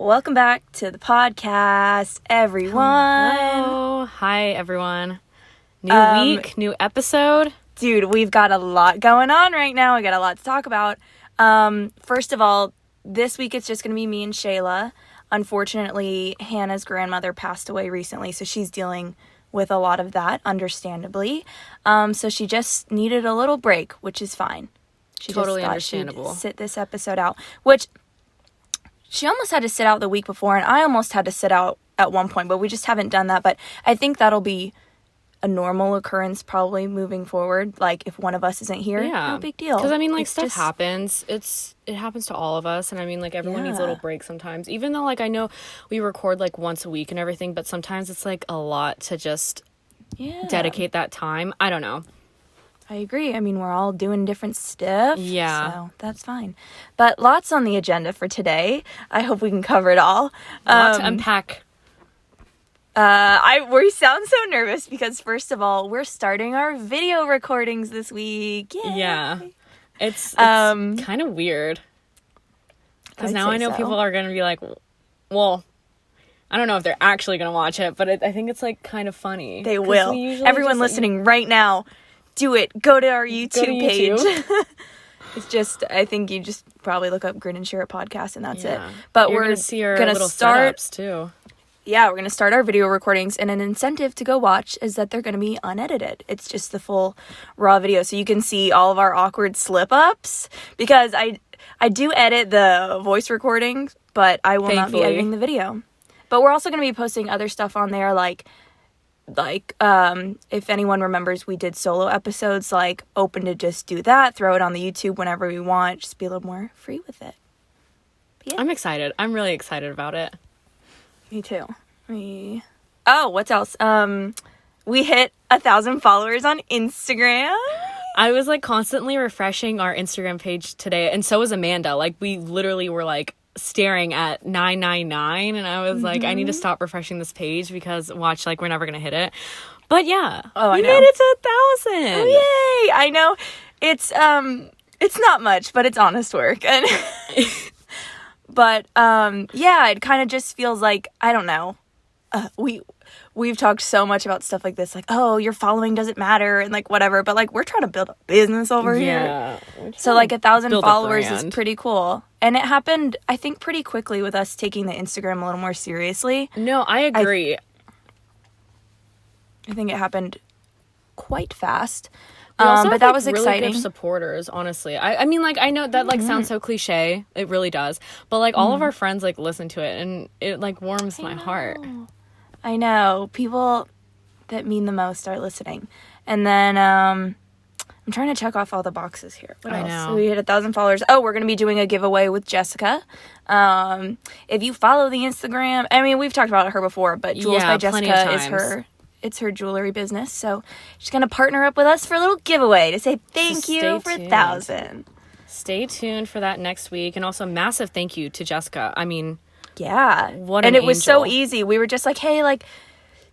Welcome back to the podcast, everyone. Hello. Hi, everyone. New week, new episode. Dude, we've got a lot going on right now. We got a lot to talk about. First of all, this week it's just going to be me and Shayla. Unfortunately, Hannah's grandmother passed away recently, so she's dealing with a lot of that, understandably. So she just needed a little break, which is fine. She Totally just thought understandable. she'd sit this episode out, which she almost had to sit out the week before, and I almost had to sit out at one point, but we just haven't done that. But I think that'll be a normal occurrence probably moving forward. Like, if one of us isn't here, no big deal. Because, I mean, like, It's stuff just happens. It happens to all of us. And, I mean, like, everyone needs a little break sometimes. Even though, like, I know we record, like, once a week and everything, but sometimes it's, like, a lot to just dedicate that time. I don't know. I agree. I mean, we're all doing different stuff. Yeah. So that's fine. But lots on the agenda for today. I hope we can cover it all. A lot to unpack. We sound so nervous because, first of all, we're starting our video recordings this week. Yay. Yeah. It's kind of weird. Because now I know people are going to be like, well, I don't know if they're actually going to watch it, but I think it's, like, kind of funny. They will. Everyone listening right now, do it. Go to our YouTube page. It's just, I think you just probably look up Grin and Share It podcast and that's it. But You're we're going to see our gonna little start setups too. Yeah, we're going to start our video recordings, and an incentive to go watch is that they're going to be unedited. It's just the full raw video, so you can see all of our awkward slip-ups, because I do edit the voice recordings, but I will not be editing the video. But we're also going to be posting other stuff on there, like if anyone remembers, we did solo episodes, like, open to just do that, throw it on the YouTube whenever we want, just be a little more free with it. But yeah. I'm excited. I'm really excited about it. Me too. Oh, what else? We hit 1,000 followers on Instagram. I was, like, constantly refreshing our Instagram page today, and so was Amanda. Like, we literally were, like, staring at 999, and I was like, I need to stop refreshing this page because, watch, like, we're never gonna hit it. But yeah, we made it to 1,000. Oh, yay! I know it's not much, but it's honest work, and but yeah, it kind of just feels like, I don't know. We've talked so much about stuff like this, like, oh, your following doesn't matter, and, like, whatever, but, like, we're trying to build a business over here. So, like, 1,000 followers is pretty cool. And it happened, I think, pretty quickly with us taking the Instagram a little more seriously. No, I agree. I think it happened quite fast. We also but have, that like, was really exciting. good supporters, honestly. I mean, like, I know that, like, sounds so cliche. It really does. But, like, all of our friends, like, listen to it, and it, like, warms my heart. I know. People that mean the most are listening. And then, I'm trying to check off all the boxes here. What else? know. So we hit 1,000 followers. Oh, we're going to be doing a giveaway with Jessica. If you follow the Instagram, I mean, we've talked about her before, but Jewels by Jessica is her jewelry business. So she's going to partner up with us for a little giveaway to say thank you for 1,000. Stay tuned for that next week. And also, massive thank you to Jessica. I mean, yeah. What and an it was so angel. easy. We were just like, hey, like,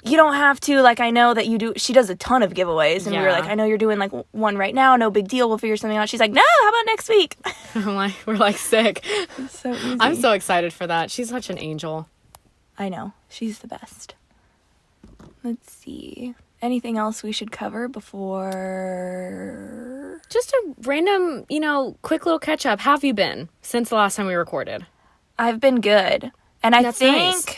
you don't have to, like, I know that you do. She does a ton of giveaways, and we were like, I know you're doing, like, one right now, no big deal, we'll figure something out. She's like, no, how about next week? we're like sick. It's so easy. I'm so excited for that. She's such an angel. I know. She's the best. Let's see. Anything else we should cover before? Just a random, quick little catch up. How have you been since the last time we recorded? I've been good. And I think, nice.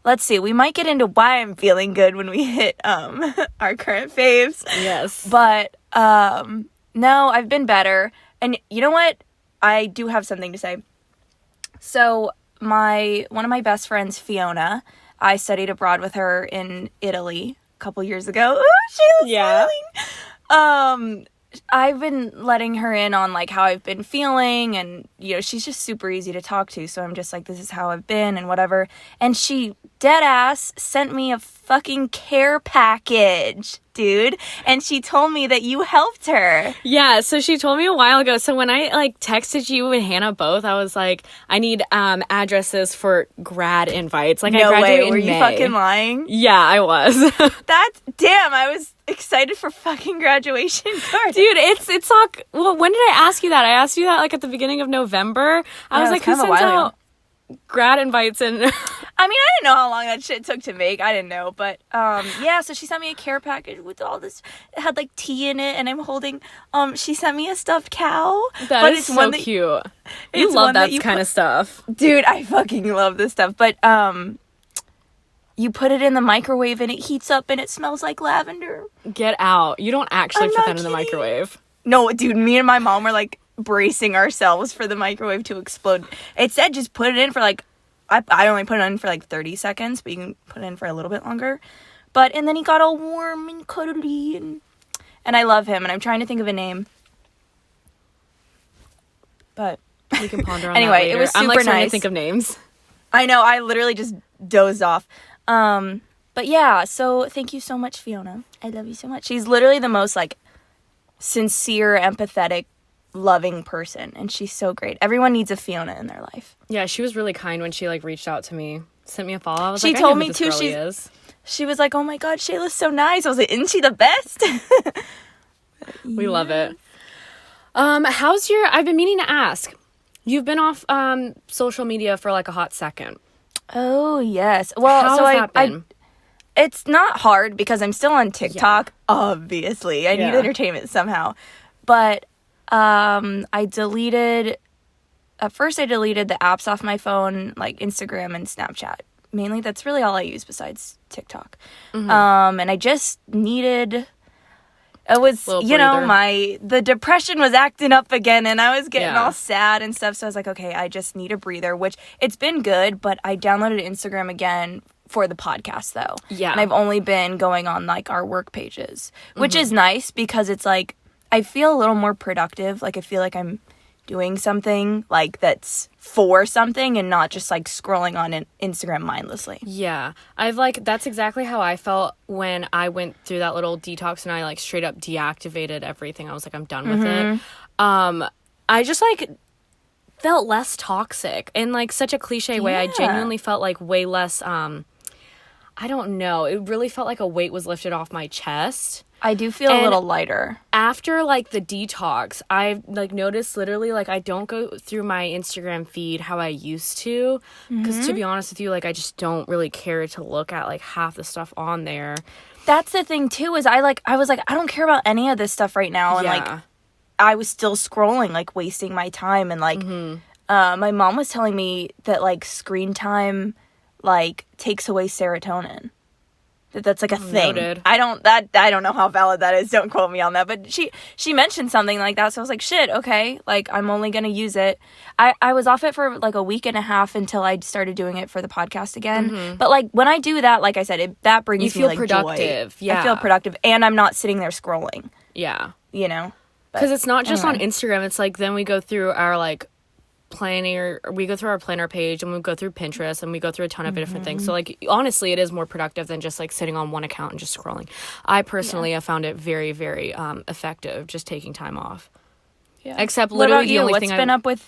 Let's see, we might get into why I'm feeling good when we hit our current faves. Yes. But no, I've been better. And you know what? I do have something to say. So one of my best friends, Fiona, I studied abroad with her in Italy a couple years ago. Ooh, Shayla's smiling. I've been letting her in on, like, how I've been feeling, and, she's just super easy to talk to, so I'm just like, this is how I've been, and whatever, and she deadass sent me a fucking care package, dude, and she told me that you helped her. Yeah, so she told me a while ago, so when I, like, texted you and Hannah both, I was like, I need addresses for grad invites. Like, no I graduate way, were in you May. fucking lying? Yeah, I was. Damn, I was excited for fucking graduation cards. Dude, it's like, well, when did I ask you that? I asked you that, like, at the beginning of November. I was like, who sends out? grad invites and I mean, I didn't know how long that shit took to make. I didn't know, but yeah. So she sent me a care package with all this. It had like tea in it, and I'm holding. She sent me a stuffed cow. that is so cute. You love that kind of stuff, dude. I fucking love this stuff. But you put it in the microwave, and it heats up, and it smells like lavender. Get out! You don't actually put that in the kidding. microwave. No, dude. Me and my mom were like bracing ourselves for the microwave to explode. It said just put it in for like. I only put it in for like 30 seconds, but you can put it in for a little bit longer. And then he got all warm and cuddly, and I love him, and I'm trying to think of a name. But we can ponder on anyway, that later. It was super I'm like trying nice. to think of names. I know, I literally just dozed off. But yeah, so thank you so much, Fiona. I love you so much. She's literally the most like sincere, empathetic, loving person, and she's so great. Everyone needs a Fiona in their life. Yeah, she was really kind when she like reached out to me, sent me a follow. I was she like, told I know me who this too. girlie She was like, "Oh my god, Shayla's so nice." I was like, "Isn't she the best?" We love it. I've been meaning to ask. You've been off social media for like a hot second. Oh yes. Well, How so has that been? It's not hard because I'm still on TikTok. Yeah. Obviously, I need entertainment somehow, but I deleted. At first, I deleted the apps off my phone, like Instagram and Snapchat. Mainly, that's really all I use besides TikTok. Mm-hmm. And I just needed. It was, the depression was acting up again, and I was getting all sad and stuff. So I was like, okay, I just need a breather. Which it's been good, but I downloaded Instagram again for the podcast though. Yeah, and I've only been going on like our work pages, which is nice because it's like I feel a little more productive. Like I feel like I'm doing something like that's for something and not just like scrolling on Instagram mindlessly. Yeah. That's exactly how I felt when I went through that little detox and I like straight up deactivated everything. I was like, I'm done with it. I just like felt less toxic in like such a cliche way. I genuinely felt like way less, I don't know. It really felt like a weight was lifted off my chest. I do feel a little lighter. After, like, the detox, I've, like, noticed literally, like, I don't go through my Instagram feed how I used to. Because, to be honest with you, like, I just don't really care to look at, like, half the stuff on there. That's the thing, too, is I was like, I don't care about any of this stuff right now. And, like, I was still scrolling, like, wasting my time. And, like, my mom was telling me that, like, screen time, like, takes away serotonin. That's like a thing. Noted. I don't know how valid that is. Don't quote me on that. But she mentioned something like that. So I was like, shit, okay. Like, I'm only going to use it. I was off it for like a week and a half until I started doing it for the podcast again. But like when I do that, like I said, that brings me like productive. Joy. Yeah. I feel productive and I'm not sitting there scrolling. Yeah. You know? Because it's not just on Instagram. It's like then we go through our like we go through our planner page and we go through Pinterest and we go through a ton of different things. So like honestly it is more productive than just like sitting on one account and just scrolling. I personally have found it very, very effective just taking time off. Yeah. Except literally the only thing What's been up with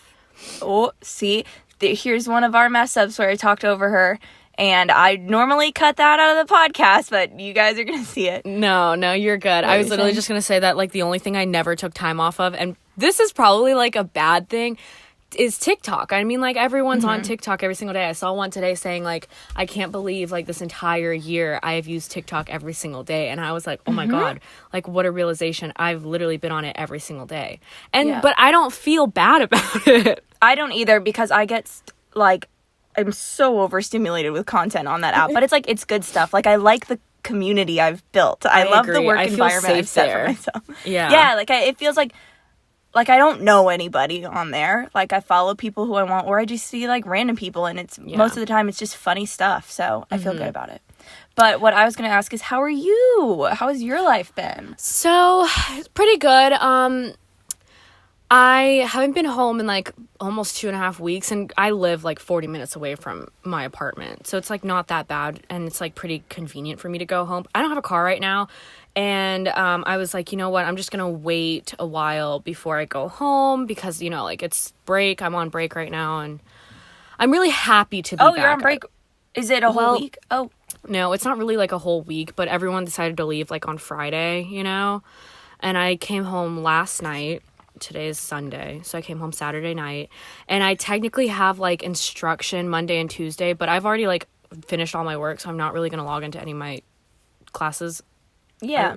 here's one of our mess ups where I talked over her. And I normally cut that out of the podcast, but you guys are going to see it. No, you're good. I was literally just going to say that like the only thing I never took time off of, and this is probably like a bad thing, is TikTok. I mean, like, everyone's on TikTok every single day. I saw one today saying, like, I can't believe, like, this entire year I have used TikTok every single day. And I was like, oh, my God. Like, what a realization. I've literally been on it every single day. But I don't feel bad about it. I don't either because I get, like, I'm so overstimulated with content on that app. But it's, like, it's good stuff. Like, I like the community I've built. I love the work environment I've set for myself. Yeah. Yeah, like, it feels like I don't know anybody on there. Like, I follow people who I want, or I just see, like, random people, and it's most of the time, it's just funny stuff, so I feel good about it. But what I was going to ask is, how are you? How has your life been? So, pretty good. I haven't been home in, like, almost 2.5 weeks, and I live, like, 40 minutes away from my apartment, so it's, like, not that bad, and it's, like, pretty convenient for me to go home. I don't have a car right now. And I was like, you know what? I'm just going to wait a while before I go home because, you know, like it's break. I'm on break right now. And I'm really happy to be back. Oh, you're on break? Is it a whole week? Oh. No, it's not really like a whole week. But everyone decided to leave like on Friday, you know. And I came home last night today's Sunday, so I came home Saturday night, and I technically have like instruction Monday and Tuesday, but I've already like finished all my work, so I'm not really gonna log into any of my classes. Yeah.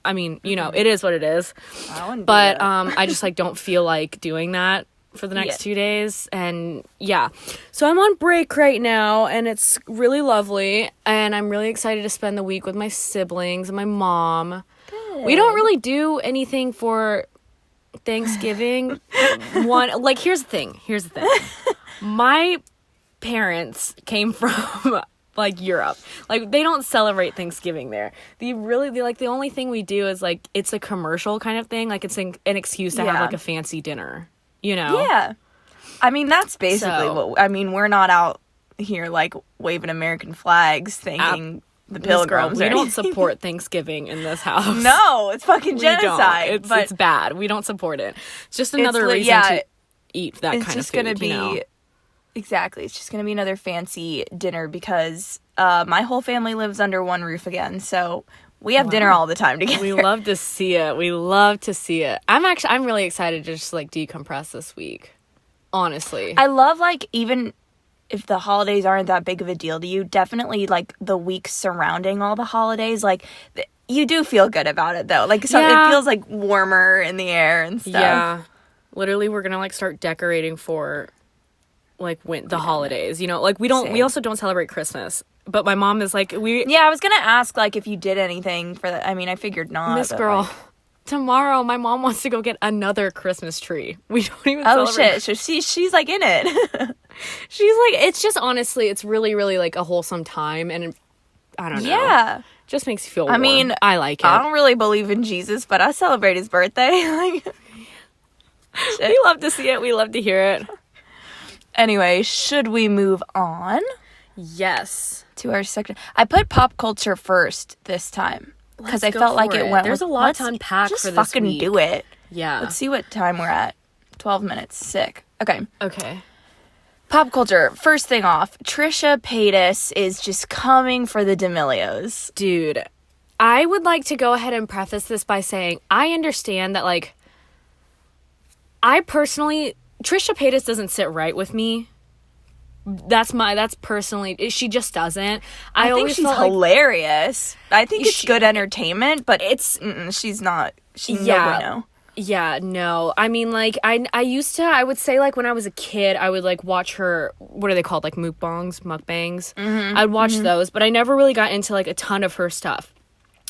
I mean, you know, it is what it is. I wouldn't do But that. I just like don't feel like doing that for the next Yeah. 2 days. And yeah, so I'm on break right now, and it's really lovely, and I'm really excited to spend the week with my siblings and my mom. We don't really do anything for Thanksgiving. Here's the thing. My parents came from like Europe. Like, they don't celebrate Thanksgiving there. The only thing we do is like, it's a commercial kind of thing. Like, it's an excuse to have like a fancy dinner, you know? Yeah. I mean, that's basically So- what, I mean, we're not out here like waving American flags thanking the pilgrims. We or don't anything. support Thanksgiving in this house. No, it's fucking We don't. genocide. It's bad. We don't support it. It's just another li- reason yeah, to eat that it's kind of just food. gonna be you know? exactly. It's just gonna be another fancy dinner because my whole family lives under one roof again, so we have dinner all the time together. We love to see it. I'm really excited to just like decompress this week. Honestly. I love, like, even if the holidays aren't that big of a deal to you, definitely like the weeks surrounding all the holidays, like you do feel good about it though. Like it feels like warmer in the air and stuff. Yeah. Literally, we're gonna like start decorating for like the holidays. You know, like we Same. also don't celebrate Christmas. But my mom is like, Yeah, I was gonna ask like if you did anything for that. I mean, I figured not. Miss but, Girl, like- tomorrow my mom wants to go get another Christmas tree. We don't even oh celebrate. shit! So she's like in it. She's like, it's just honestly, it's really, really like a wholesome time, and I don't know. Yeah. Just makes you feel I warm. mean, I like it. I don't really believe in Jesus, but I celebrate his birthday. Like, shit. We love to see it. We love to hear it. Anyway, should we move on Yes. to our section? I put pop culture first this time because I Let's go felt like for it it. went. There's a lot to unpack just for this fucking week. do it. Yeah. Let's see what time we're at. 12 minutes. Sick. Okay. Okay. Pop culture. First thing off, TRISHA Paytas is just coming for the D'Amelios. Dude, I would like to go ahead and preface this by saying I understand that, like, I personally, Trisha Paytas doesn't sit right with me. That's personally, she just doesn't. I think always she's felt like, hilarious. I think it's She- good entertainment, but she's not. She's no bueno. yeah, no. I mean, like, I used to, I would say, like, when I was a kid, I would, like, watch her, what are they called, like, mukbangs? I'd watch those, but I never really got into, like, a ton of her stuff.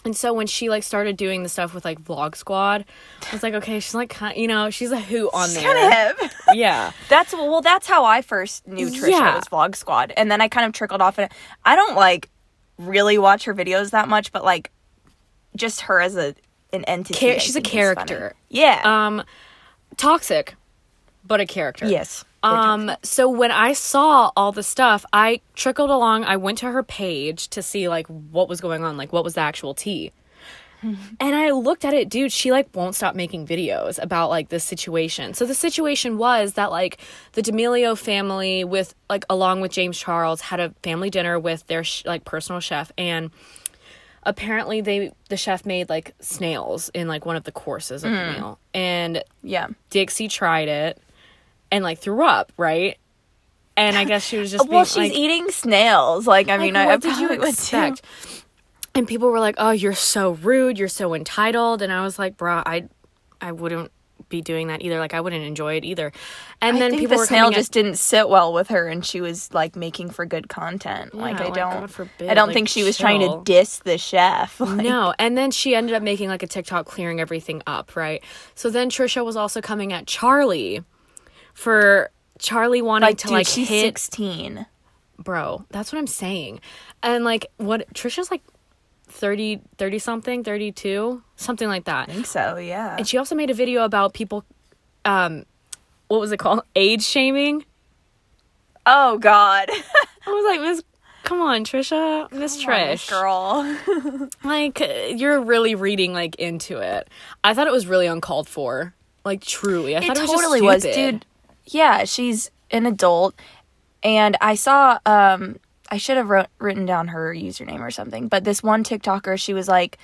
And so when she, like, started doing the stuff with, like, Vlog Squad, I was like, okay, she's, like, you know, she's a hoot on She's there. kind of hip. Yeah. That's how I first knew Trisha Yeah. was Vlog Squad, and then I kind of trickled off. And I don't like really watch her videos that much, but like just her as an entity. I She's a think is character. funny. Yeah. Toxic, but a character. Yes. So when I saw all the stuff, I trickled along. I went to her page to see like what was going on, like what was the actual tea. And I looked at it, dude, she like won't stop making videos about like this situation. So the situation was that like the D'Amelio family with like along with James Charles had a family dinner with their like personal chef, and apparently the chef made like snails in like one of the courses of the meal. And Yeah. Dixie tried it and like threw up, right? And I guess she was just Well, being, she's like, eating snails. Like, I mean, I what did you probably would expect? too. And people were like, "Oh, you're so rude. You're so entitled." And I was like, "Bruh, I wouldn't be doing that either. Like, I wouldn't enjoy it either." And I then think people the were snail coming just didn't sit well with her, and she was like making for good content. Like, I like, don't, God forbid, I don't like, think she was trying to chill. diss the chef. Like, No, and then she ended up making like a TikTok clearing everything up, right? So then Trisha was also coming at CHARLI for CHARLI wanting like, to dude, like she's hit 16. bro. That's what I'm saying. And like what Trisha's like 30 something, 32, something like that. I think so, yeah. And she also made a video about people what was it called? Age shaming. Oh, God. I was like, Miss, come on, Trisha, Miss Trish. Girl. Like, you're really reading like into it. I thought it was really uncalled for. Like, truly. I thought it was totally just was, stupid. dude. Yeah, she's an adult, and I saw I should have written down her username or something, but this one TikToker, she was like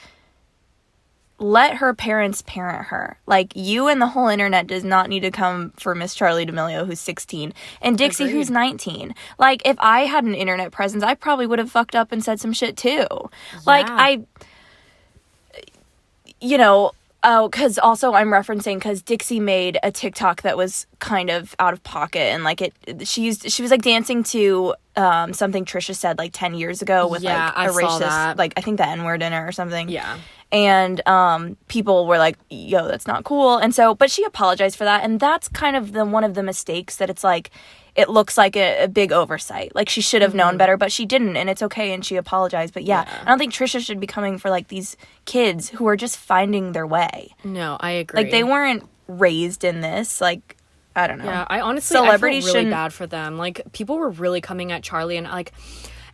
let her parents parent her. Like, you and the whole internet does not need to come for Miss Charli D'Amelio, who's 16, and Dixie, Agreed. who's 19. Like, if I had an internet presence, I probably would have fucked up and said some shit too. Like, you know, because also I'm referencing because Dixie made a TikTok that was kind of out of pocket, and like she was like dancing to something Trisha said like 10 years ago with like a racist, like I think the N-word in it or something. Yeah. And people were like, yo, that's not cool. And so, but she apologized for that, and that's kind of one of the mistakes that it's like, it looks like a big oversight. Like, she should have known better, but she didn't, and it's okay, and she apologized. But yeah, I don't think Trisha should be coming for, like, these kids who are just finding their way. No, I agree. Like, they weren't raised in this. Like, I don't know. Yeah, I honestly, I feel really bad for them. Like, people were really coming at Charli, and, like,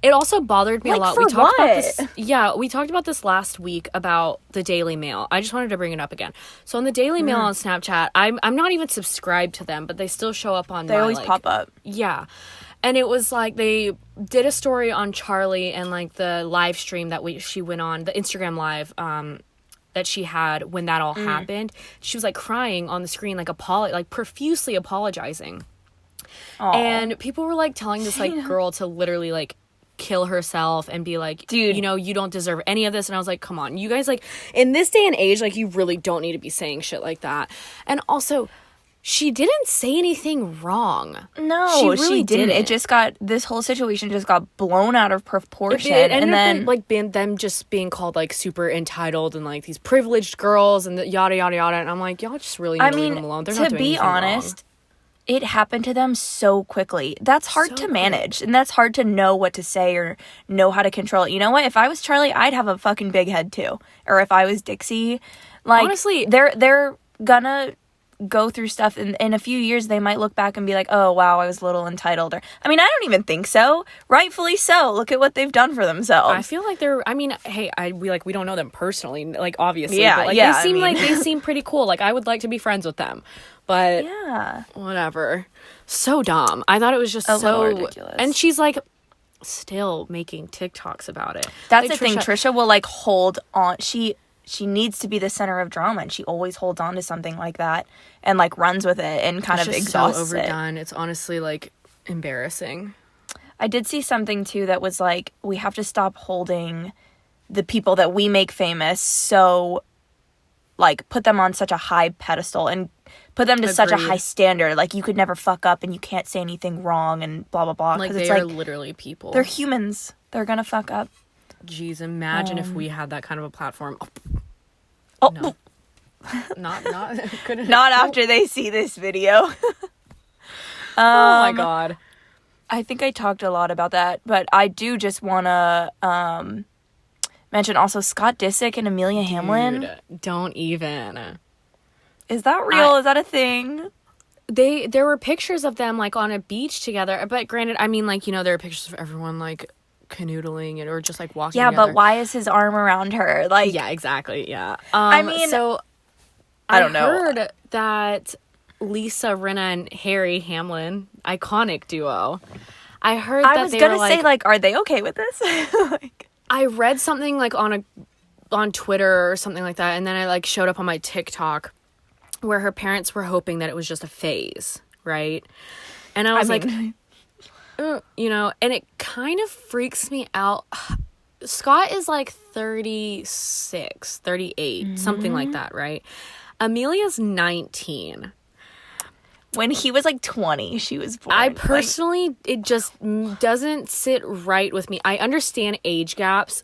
it also bothered me a lot. We talked about this. Yeah, we talked about this last week about the Daily Mail. I just wanted to bring it up again. So on the Daily Mail on Snapchat, I'm not even subscribed to them, but they still show up on. They always pop up. Yeah, and it was like they did a story on Charli and like the live stream that she went on, the Instagram live that she had when that all happened. She was like crying on the screen, like profusely apologizing. Aww. And people were like telling this like girl to literally like kill herself and be like, dude, you know, you don't deserve any of this. And I was like, come on, you guys, like, in this day and age, like, you really don't need to be saying shit like that. And also, she didn't say anything wrong. No, she really didn't. It just this whole situation just got blown out of proportion. And then like them just being called like super entitled and like these privileged girls and the yada yada yada. And I'm like, y'all just really need to leave them alone. They're not doing anything wrong. To be honest, it happened to them so quickly. That's hard to manage, and that's hard to know what to say or know how to control it. You know what? If I was Charli, I'd have a fucking big head too. Or if I was Dixie, like, honestly, they're gonna go through stuff, and in a few years they might look back and be like, oh wow, I was a little entitled. Or I mean, I don't even think so. Rightfully so. Look at what they've done for themselves. I feel like they're, I mean, hey, we don't know them personally, like, obviously, yeah, but like, yeah, they seem pretty cool. Like, I would like to be friends with them. But yeah, whatever. So dumb. I thought it was just so ridiculous. And she's like still making TikToks about it. That's like, the thing. Trisha will like hold on. She needs to be the center of drama, and she always holds on to something like that and like runs with it and kind of exhausts so overdone. It's honestly like embarrassing. I did see something too that was like, we have to stop holding the people that we make famous so like put them on such a high pedestal and put them to such a high standard. Like, you could never fuck up and you can't say anything wrong and blah, blah, blah. Like, they are literally people. They're humans. They're gonna fuck up. Jeez, imagine if we had that kind of a platform. Oh. No. not Not after they see this video. Oh my God. I think I talked a lot about that, but I do just want to mention also Scott Disick and Amelia Hamlin. Don't even. Is that real? Is that a thing? There were pictures of them like on a beach together, but granted, I mean, like, you know, there are pictures of everyone like canoodling or just like walking together. But why is his arm around her? Like, yeah, exactly, yeah. I mean, so I don't know. I heard that Lisa Rinna and Harry Hamlin, iconic duo. I heard that I was gonna say, like, are they okay with this? Like, I read something like on Twitter or something like that, and then I like showed up on my TikTok where her parents were hoping that it was just a phase, right? And I was like, you know, and it kind of freaks me out. Scott is like 36, 38, something like that, right? Amelia's 19. When he was like 20, she was born. I personally, it just doesn't sit right with me. I understand age gaps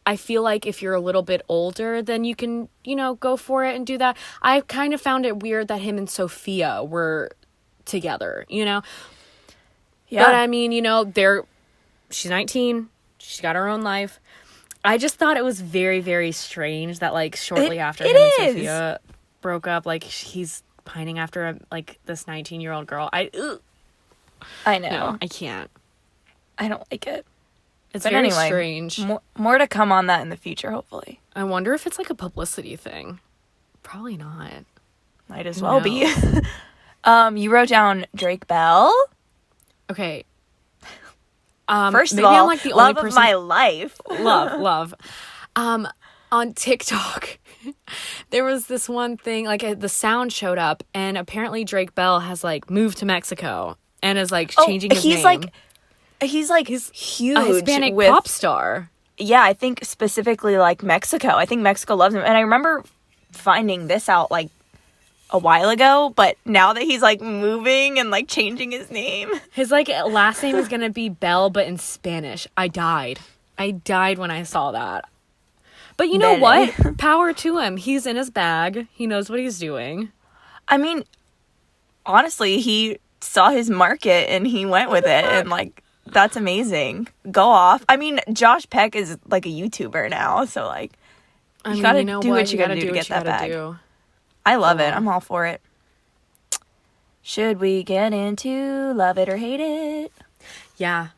I feel like if you're a little bit older, then you can, you know, go for it and do that. I kind of found it weird that him and Sophia were together, you know? Yeah. But I mean, you know, she's 19. She's got her own life. I just thought it was very, very strange that like shortly after him and Sophia broke up, like he's pining after like this 19-year-old girl. I know. No, I can't. I don't like it. It's very strange. More to come on that in the future, hopefully. I wonder if it's like a publicity thing. Probably not. Might as well be. You wrote down Drake Bell. Okay. First of all, I'm like the love only person... of my life. love. on TikTok, there was this one thing, like the sound showed up, and apparently Drake Bell has like moved to Mexico and is like changing his name. He's huge, a Hispanic pop star. Yeah, I think specifically like Mexico. I think Mexico loves him, and I remember finding this out like a while ago, but now that he's like moving and like changing his name, his like last name is gonna be Bell, but in Spanish. I died when I saw that. But you know what? Power to him. He's in his bag. He knows what he's doing. I mean, honestly, he saw his market and he went with it, and like that's amazing. Go off. I mean, Josh Peck is like a YouTuber now, so like you gotta do what you gotta do to get that bag. I love it. I'm all for it. Should we get into love it or hate it? Yeah.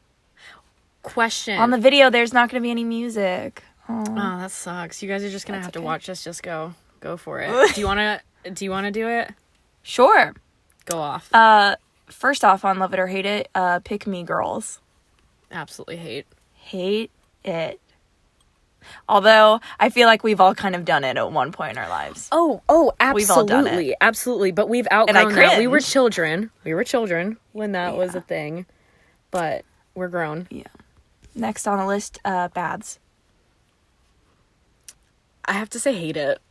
Question. On the video, there's not going to be any music. Oh, that sucks. You guys are just going to have to watch us just go for it. Do you want to do it? Sure. Go off. First off, on love it or hate it, pick me girls. Absolutely hate. Hate it. Although I feel like we've all kind of done it at one point in our lives. Oh, absolutely. We've all done it. Absolutely. But we've outgrown that. We were children. When that was a thing. But we're grown. Yeah. Next on the list, baths. I have to say hate it.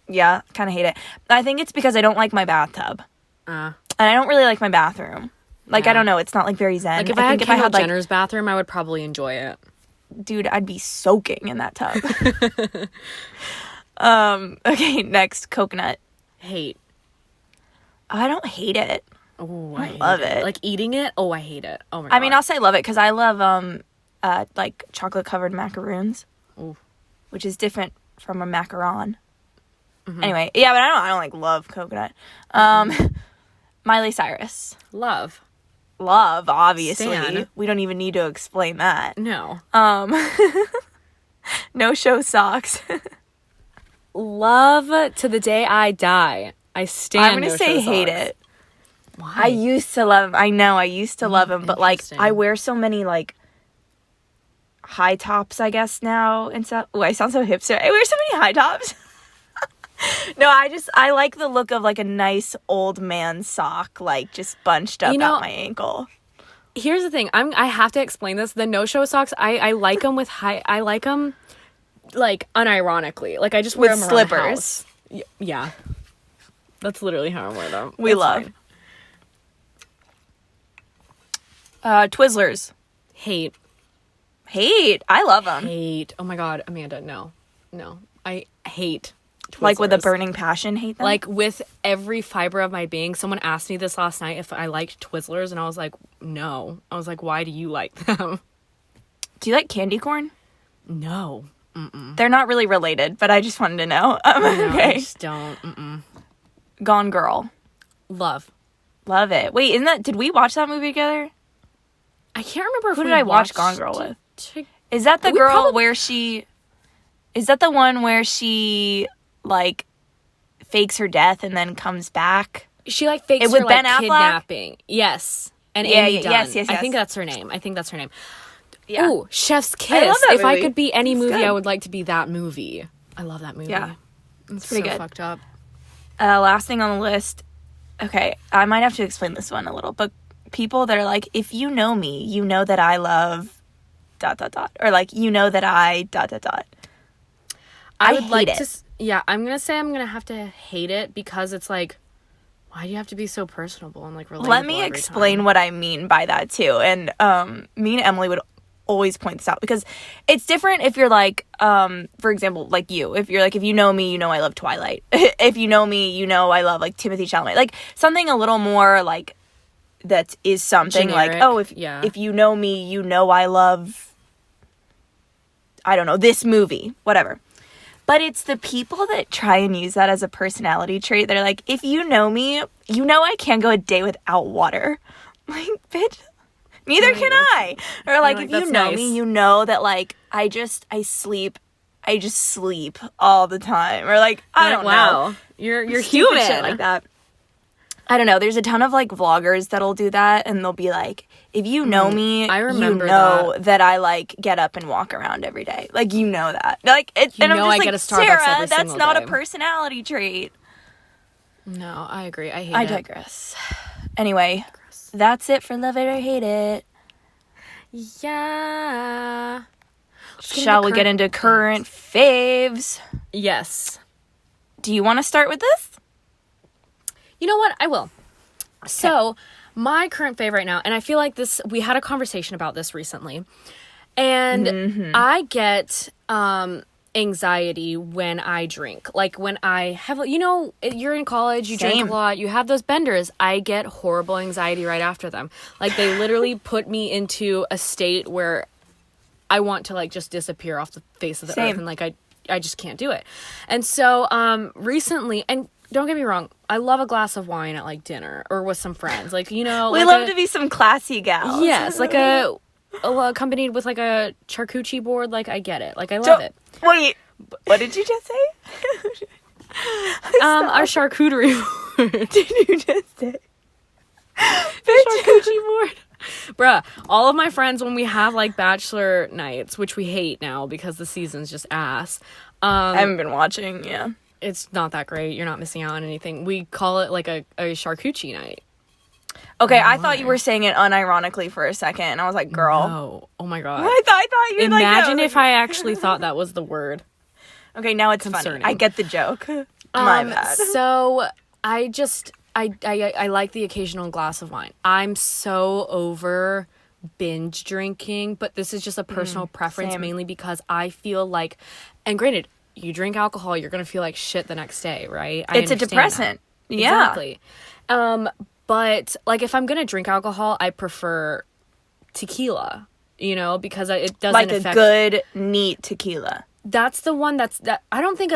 Yeah, kind of hate it. I think it's because I don't like my bathtub. And I don't really like my bathroom. Like, I don't know. It's not like very zen. Like if I had Kendall Jenner's bathroom, I would probably enjoy it. Dude, I'd be soaking in that tub. Okay, next, coconut. Hate. I don't hate it. Oh, I love it. Like eating it? Oh, I hate it. Oh my God. I mean, I'll say love it because I love like chocolate covered macaroons. Ooh. Which is different from a macaron. Mm-hmm. Anyway, yeah, but I don't like love coconut. Miley Cyrus. Love, obviously. Stan. We don't even need to explain that. No. No show socks. Love to the day I die. I stand. I'm gonna say hate it. Why? I used to love him. I know I used to love him, but like I wear so many like high tops, I guess now and stuff. Oh, I sound so hipster. I wear so many high tops. No, I like the look of like a nice old man sock, like just bunched up at my ankle. Here's the thing. I have to explain this. The no-show socks, I like them I like them like unironically. Like I just wear them around the house. Yeah. That's literally how I wear them. We love. Twizzlers. Hate. I love them. Hate. Oh my God, Amanda, no. I hate Twizzlers. Like with a burning passion, hate them? Like with every fiber of my being. Someone asked me this last night if I liked Twizzlers, and I was like, no. I was like, why do you like them? Do you like candy corn? No. Mm-mm. They're not really related, but I just wanted to know. No, okay. I just don't. Mm-mm. Gone Girl. Love it. Wait, did we watch that movie together? I can't remember who did I watch Gone Girl with. Is that the girl where she... Is that the one where she, like, fakes her death and then comes back? She, like, fakes her, like, kidnapping. Yes. And Amy Dunn. Yes. I think that's her name. Yeah. Ooh, Chef's Kiss. I love that movie. If I could be any movie, I would like to be that movie. I love that movie. Yeah. It's pretty good. Fucked up. Last thing on the list. Okay, I might have to explain this one a little, but people that are like, if you know me, you know that I love ... Or, like, you know that I ... I would like to... Yeah, I'm going to say I'm going to have to hate it because it's like, why do you have to be so personable and, like, relatable? Let me explain what I mean by that, too. And me and Emily would always point this out because it's different if you're, like, for example, like you. If you're, like, if you know me, you know I love Twilight. If you know me, you know I love, like, Timothée Chalamet. Like, something a little more, like, that is something generic. Like, oh, if you know me, you know I love, I don't know, this movie. Whatever. But it's the people that try and use that as a personality trait. They're like, if you know me, you know I can't go a day without water. Like, bitch, neither can I. Or like, if you know me, you know that like, I just sleep all the time. Or like, I don't know. You're human. Shit like that. I don't know. There's a ton of like vloggers that'll do that, and they'll be like, if you know me, I remember you know that I like get up and walk around every day. Like, you know that. Like, and I'm just I like, get a Starbucks Sarah, every that's single not day. a personality trait. No, I agree. I hate it. I digress. Anyway, that's it for Love It or Hate It. Yeah. Shall we get into current faves? Yes. Do you want to start with this? You know what? I will. So, my current fave right now, and I feel like we had a conversation about this recently, and I get anxiety when I drink. Like, when I have, you're in college, you drink a lot, you have those benders. I get horrible anxiety right after them. Like, they literally put me into a state where I want to, like, just disappear off the face of the earth, and, like, I just can't do it. And so, recently, and don't get me wrong, I love a glass of wine at, like, dinner or with some friends. Like, we like love to be some classy gals. Yes, like accompanied with, like, a charcuterie board. Like, I get it. Like, I love it. Wait, what did you just say? Our charcuterie board. Did you just say? Charcuterie board. Bruh, all of my friends, when we have, like, bachelor nights, which we hate now because the season's just ass. I haven't been watching, yeah. It's not that great. You're not missing out on anything. We call it, like, a charcuterie night. Okay, I thought you were saying it unironically for a second, and I was like, girl. No. Oh, my God. I thought you were like, imagine if I actually thought that was the word. Okay, now it's Concerning. funny. I get the joke. My bad. So, I like the occasional glass of wine. I'm so over binge drinking, but this is just a personal preference, mainly because I feel like, and granted, you drink alcohol, you're gonna feel like shit the next day, right? It's a depressant. That. Yeah. Exactly. But like, if I'm gonna drink alcohol, I prefer tequila, because it doesn't like affect... a good, neat tequila. That's the one that I don't think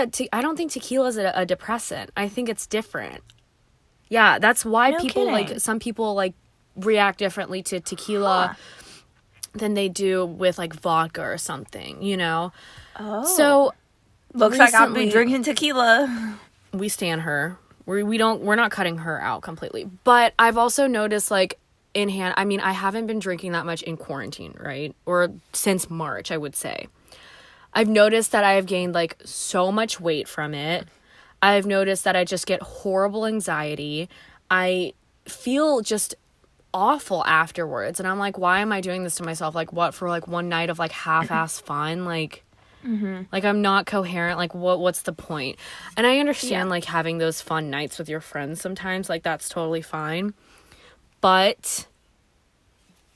tequila is a depressant. I think it's different. Yeah, that's why some people like react differently to tequila than they do with like vodka or something, Oh. So looks like I'll be drinking tequila. We stan her. We're not cutting her out completely. But I've also noticed, like, I haven't been drinking that much in quarantine, right? Or since March, I would say. I've noticed that I have gained, like, so much weight from it. I've noticed that I just get horrible anxiety. I feel just awful afterwards. And I'm like, why am I doing this to myself? Like, what, for, like, one night of, like, half-ass fun? Like, like, I'm not coherent. Like, what's the point? And I understand, like, having those fun nights with your friends sometimes. Like, that's totally fine. But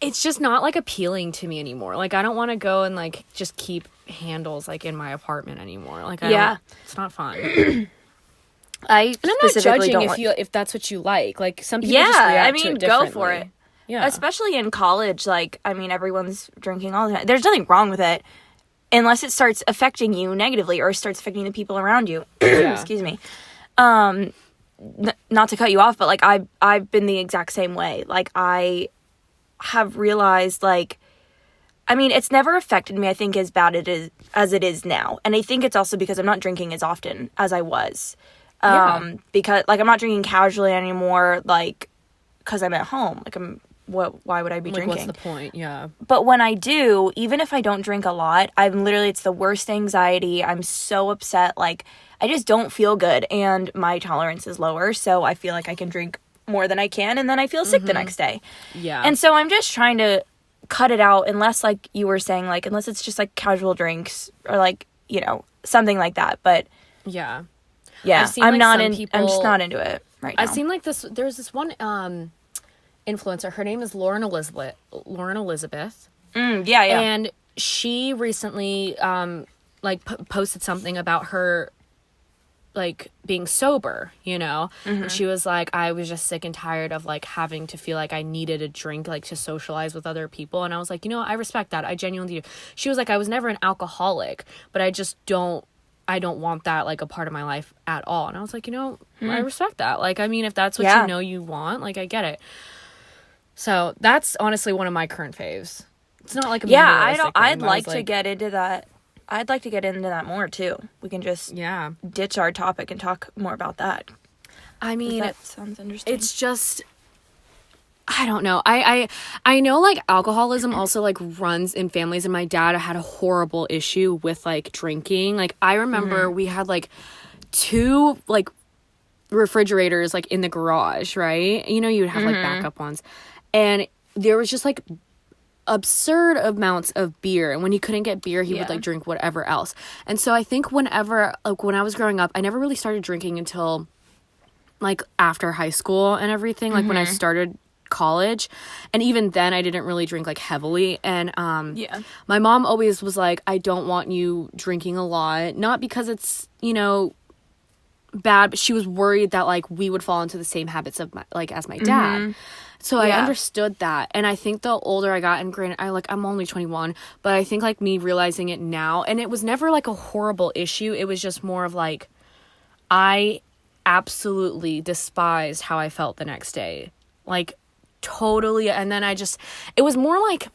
it's just not, like, appealing to me anymore. Like, I don't want to go and, like, just keep handles, like, in my apartment anymore. Like, it's not fun. And I'm not judging if that's what you like. Like, some people just react to it differently. Go for it. Yeah. Especially in college, like, everyone's drinking all the time. There's nothing wrong with it. Unless it starts affecting you negatively or starts affecting the people around you. Excuse me. Not to cut you off, but, like, I've been the exact same way. Like, I have realized, like, it's never affected me, I think, as bad as it is now. And I think it's also because I'm not drinking as often as I was. Because, like, I'm not drinking casually anymore, like, because I'm at home. Like, why would I be drinking? What's the point? Yeah. But when I do, even if I don't drink a lot, it's the worst anxiety. I'm so upset. Like, I just don't feel good, and my tolerance is lower, so I feel like I can drink more than I can, and then I feel sick the next day. Yeah. And so I'm just trying to cut it out, unless, like you were saying, like, unless it's just, like, casual drinks or, like, something like that. But yeah. I'm just not into it right now. I've seen, like, there's this one influencer. Her name is Lauren Elizabeth. Yeah. And she recently posted something about her, like, being sober, and she was like, I was just sick and tired of, like, having to feel like I needed a drink, like, to socialize with other people. And I was like, I respect that. I genuinely do. She was like, I was never an alcoholic, but I don't want that, like, a part of my life at all. And I was like, I respect that. Like, if that's what you want, like, I get it. So that's honestly one of my current faves. It's not like a I'd like to get into that. I'd like to get into that more too. We can just ditch our topic and talk more about that. I mean, That sounds interesting. it's just, I don't know. I know like alcoholism also like runs in families, and my dad had a horrible issue with like drinking. Like I remember we had like 2 like refrigerators like in the garage, right? You know, you would have like backup ones. And there was just like absurd amounts of beer, and when he couldn't get beer, he would like drink whatever else. And so I think whenever like when I was growing up, I never really started drinking until like after high school and everything, like when I started college, and even then I didn't really drink like heavily. And my mom always was like, I don't want you drinking a lot, not because it's, you know, bad, but she was worried that like we would fall into the same habits of my, like as my dad. So I understood that. And I think the older I got, and granted I'm only 21, but I think like me realizing it now, and it was never like a horrible issue, it was just more of like I absolutely despised how I felt the next day, like totally. And then it was more like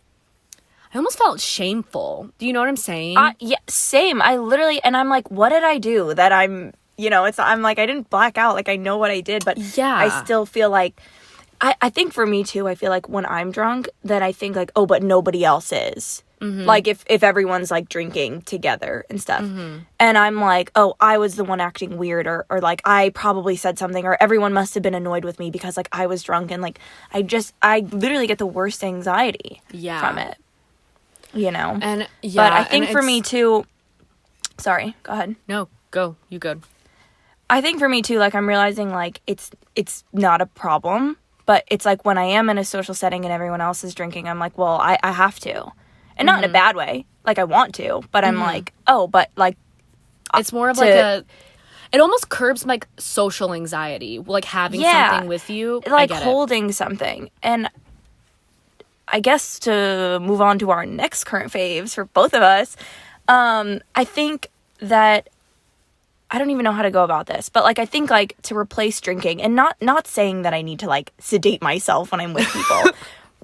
I almost felt shameful. Do you know what I'm saying? Yeah, same. I literally, and I'm like, what did I do that I'm, you know, I'm like, I didn't black out. Like, I know what I did, but I still feel like, I think for me too, I feel like when I'm drunk, then I think like, oh, but nobody else is. Like if everyone's like drinking together and stuff. And I'm like, oh, I was the one acting weird, or like I probably said something, or everyone must have been annoyed with me because like I was drunk, and like I literally get the worst anxiety from it. You know? And but I think for me too, sorry, go ahead. No, go. You good. I think for me too, like I'm realizing like it's not a problem, but it's like when I am in a social setting and everyone else is drinking, I'm like, well, I have to. And not in a bad way. Like, I want to. But I'm like, oh, but, like... It's more of, like, it almost curbs, like, social anxiety. Like, having something with you. Like, holding something. And I guess to move on to our next current faves for both of us, I think that... I don't even know how to go about this. But, like, I think, like, to replace drinking... And not saying that I need to, like, sedate myself when I'm with people...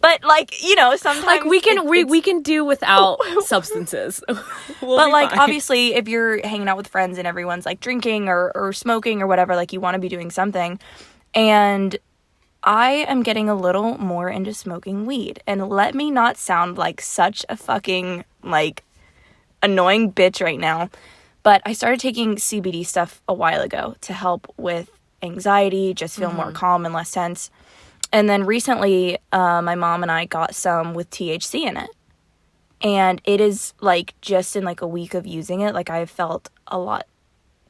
But, like, you know, sometimes... Like, we can do without substances. But, like, obviously, if you're hanging out with friends and everyone's, like, drinking or smoking or whatever, like, you want to be doing something. And I am getting a little more into smoking weed. And let me not sound like such a fucking, like, annoying bitch right now. But I started taking CBD stuff a while ago to help with anxiety, just feel more calm and less tense. And then recently, my mom and I got some with THC in it. And it is, like, just in, like, a week of using it, like, I felt a lot,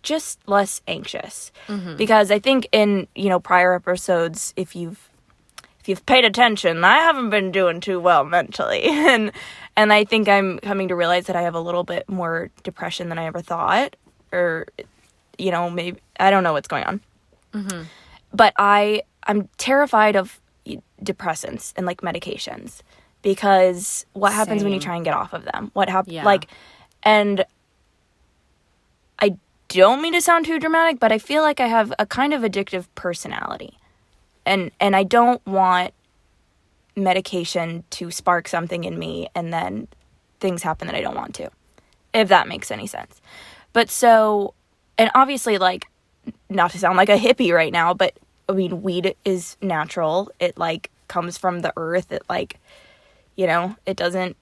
just less anxious. Because I think in, you know, prior episodes, if you've paid attention, I haven't been doing too well mentally. And I think I'm coming to realize that I have a little bit more depression than I ever thought. Or, you know, maybe, I don't know what's going on. But I'm terrified of depressants and, like, medications, because what happens when you try and get off of them? What happens? Like, and I don't mean to sound too dramatic, but I feel like I have a kind of addictive personality, and I don't want medication to spark something in me and then things happen that I don't want to, if that makes any sense. But so, and obviously, like, not to sound like a hippie right now, but I mean, weed is natural. It, like, comes from the earth. It, like, you know, it doesn't,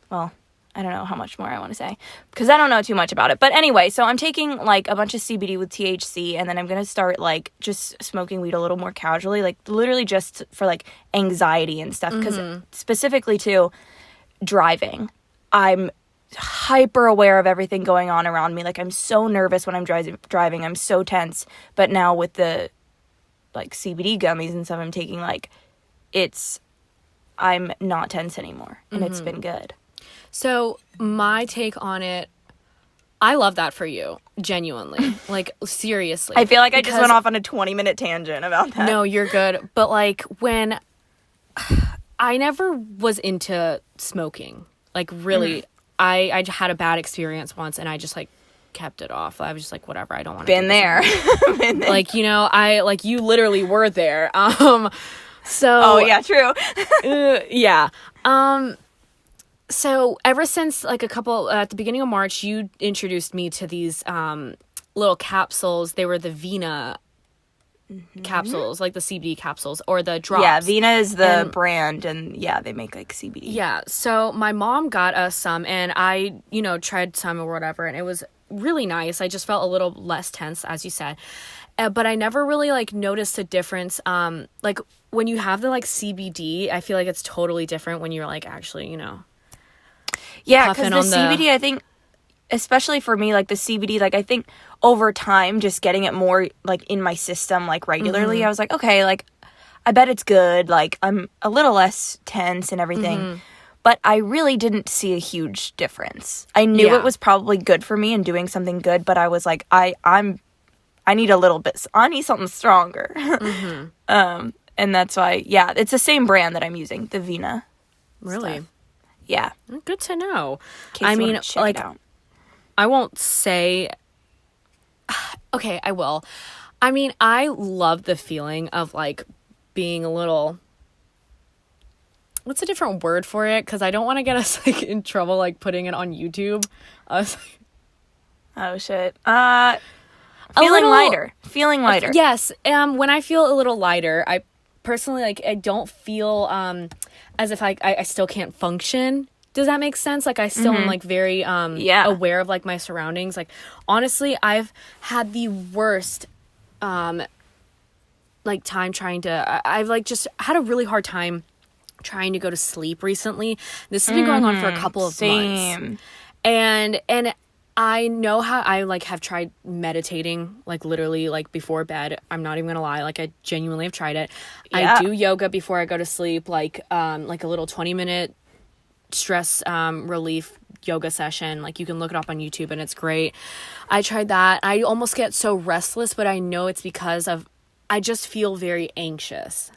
well, I don't know how much more I want to say, because I don't know too much about it. But anyway, so I'm taking, like, a bunch of CBD with THC, and then I'm going to start, like, just smoking weed a little more casually, like, literally just for, like, anxiety and stuff, because specifically, too, driving. I'm hyper aware of everything going on around me. Like, I'm so nervous when I'm driving. I'm so tense. But now with the, like, CBD gummies and stuff I'm taking, like, I'm not tense anymore. And it's been good. So my take on it, I love that for you. Genuinely. Like, seriously. I feel like I just went off on a 20-minute tangent about that. No, you're good. But, like, when I never was into smoking, like, really, I had a bad experience once, and I just, like, kept it off. I was just like, whatever, I don't want to Been there. Like, you know, you literally were there. So oh yeah, true. Yeah. So ever since, like, at the beginning of March, you introduced me to these little capsules. They were the Vina capsules, like the CBD capsules or the drops. Yeah, Vina is the brand, and yeah, they make like CBD. Yeah, so my mom got us some, and I, tried some or whatever, and it was really nice. I just felt a little less tense, as you said. But I never really, like, noticed a difference. Like, when you have the, like, CBD, I feel like it's totally different when you're, like, actually, Yeah, because puffing the on CBD, I think, especially for me, like, the CBD, like, I think over time, just getting it more, like, in my system, like, regularly, I was like, okay, like, I bet it's good. Like, I'm a little less tense and everything. But I really didn't see a huge difference. I knew it was probably good for me and doing something good, but I was like, I need a little bit, I need something stronger. And that's why, yeah, it's the same brand that I'm using, the Vina. Really? Stuff. Yeah. Good to know. In case you wanna check like, it out. I won't say, okay, I will. I mean, I love the feeling of, like, being a little, what's a different word for it? Because I don't want to get us, like, in trouble, like, putting it on YouTube. I was like, Oh, shit. Feeling lighter. Yes. When I feel a little lighter, I personally, like, I don't feel as if I still can't function. Does that make sense? Like, I still am, like, very aware of, like, my surroundings. Like, honestly, I've had the worst like, time trying to, I've, like, just had a really hard time trying to go to sleep recently. This has been going on for a couple of months. And I know how I, like, have tried meditating, like, literally, like, before bed. I'm not even gonna lie. Like, I genuinely have tried it. I do yoga before I go to sleep, like a little 20-minute stress relief yoga session. Like, you can look it up on YouTube, and it's great. I tried that. I almost get so restless, but I know it's because of, I just feel very anxious.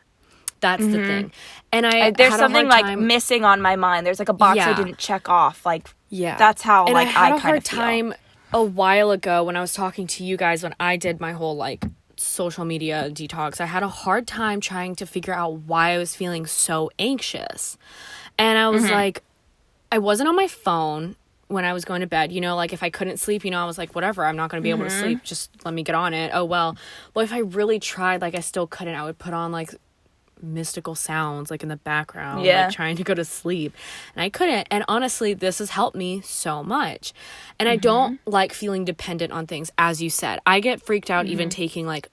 That's the thing. And there's something, like, missing on my mind. There's, like, a box I didn't check off. Like, that's how, and like, I had a kind hard of feel. time a while ago when I was talking to you guys when I did my whole, like, social media detox. I had a hard time trying to figure out why I was feeling so anxious. And I was like, I wasn't on my phone when I was going to bed. Like, if I couldn't sleep, I was like, whatever, I'm not going to be able to sleep. Just let me get on it. Oh, well, if I really tried, like, I still couldn't. I would put on, like, mystical sounds, like, in the background, like, trying to go to sleep, and I couldn't. And honestly, this has helped me so much. And I don't like feeling dependent on things, as you said. I get freaked out even taking, like,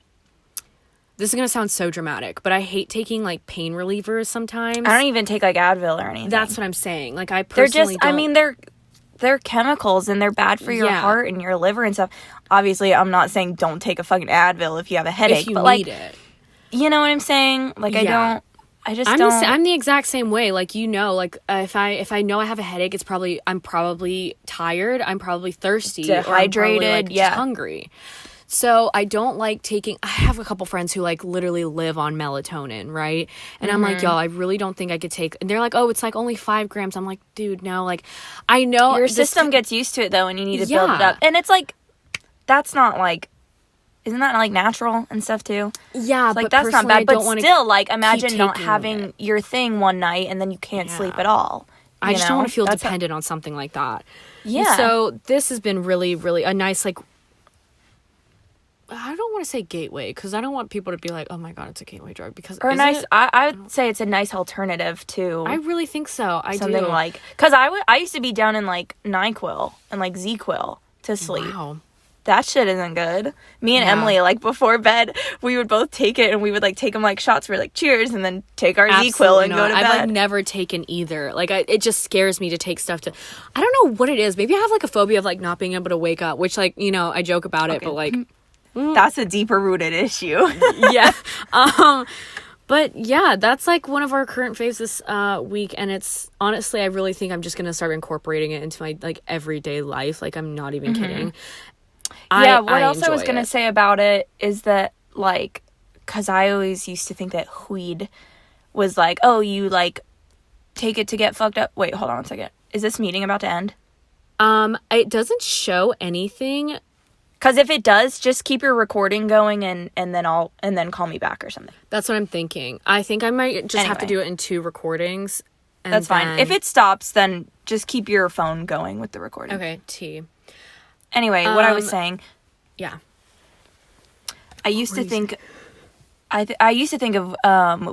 this is gonna sound so dramatic, but I hate taking, like, pain relievers sometimes. I don't even take, like, Advil or anything. That's what I'm saying. Like, I personally I mean, they're chemicals, and they're bad for your heart and your liver and stuff. Obviously, I'm not saying don't take a fucking Advil if you have a headache, if you but, need like, it. You know what I'm saying? Like, I'm the exact same way. Like, like, if I know I have a headache, I'm probably tired, I'm probably thirsty, dehydrated, or I'm probably, like, just hungry. So I don't like taking, I have a couple friends who, like, literally live on melatonin, right? And I'm like, y'all, I really don't think I could take, and they're like, oh, it's, like, only 5 grams. I'm like, dude, no, like, I know. Your system gets used to it, though, and you need to build it up. And it's, like, that's not, like, isn't that, like, natural and stuff, too? Yeah, like, but that's not bad. But still, like, imagine not having your thing one night and then you can't sleep at all. I just don't want to feel dependent on something like that. Yeah. So this has been really, really a nice, like, I don't want to say gateway, because I don't want people to be like, oh my God, it's a gateway drug. Because I would say it's a nice alternative to. I really think so. Something do. Like, because I used to be down in, like, NyQuil and, like, ZQuil to sleep. Wow. That shit isn't good. Me and Emily, like, before bed, we would both take it, and we would, like, take them, like, shots. We're like, cheers, and then take our ZQuil and go to bed. I've, like, never taken either. Like, it just scares me to take stuff to. I don't know what it is. Maybe I have, like, a phobia of, like, not being able to wake up, which, like, I joke about it, but, like, that's a deeper rooted issue. Yeah. But yeah, that's, like, one of our current faves this week, and it's honestly, I really think I'm just gonna start incorporating it into my, like, everyday life. Like, I'm not even kidding. Yeah, what else I was going to say about it is that, like, because I always used to think that weed was like, oh, you, like, take it to get fucked up. Wait, hold on 1 second. Is this meeting about to end? It doesn't show anything. Because if it does, just keep your recording going and then call me back or something. That's what I'm thinking. I think I might just have to do it in 2 recordings. And that's fine. If it stops, then just keep your phone going with the recording. Okay, T. Anyway, what I was saying. Yeah. I used to think I used to think of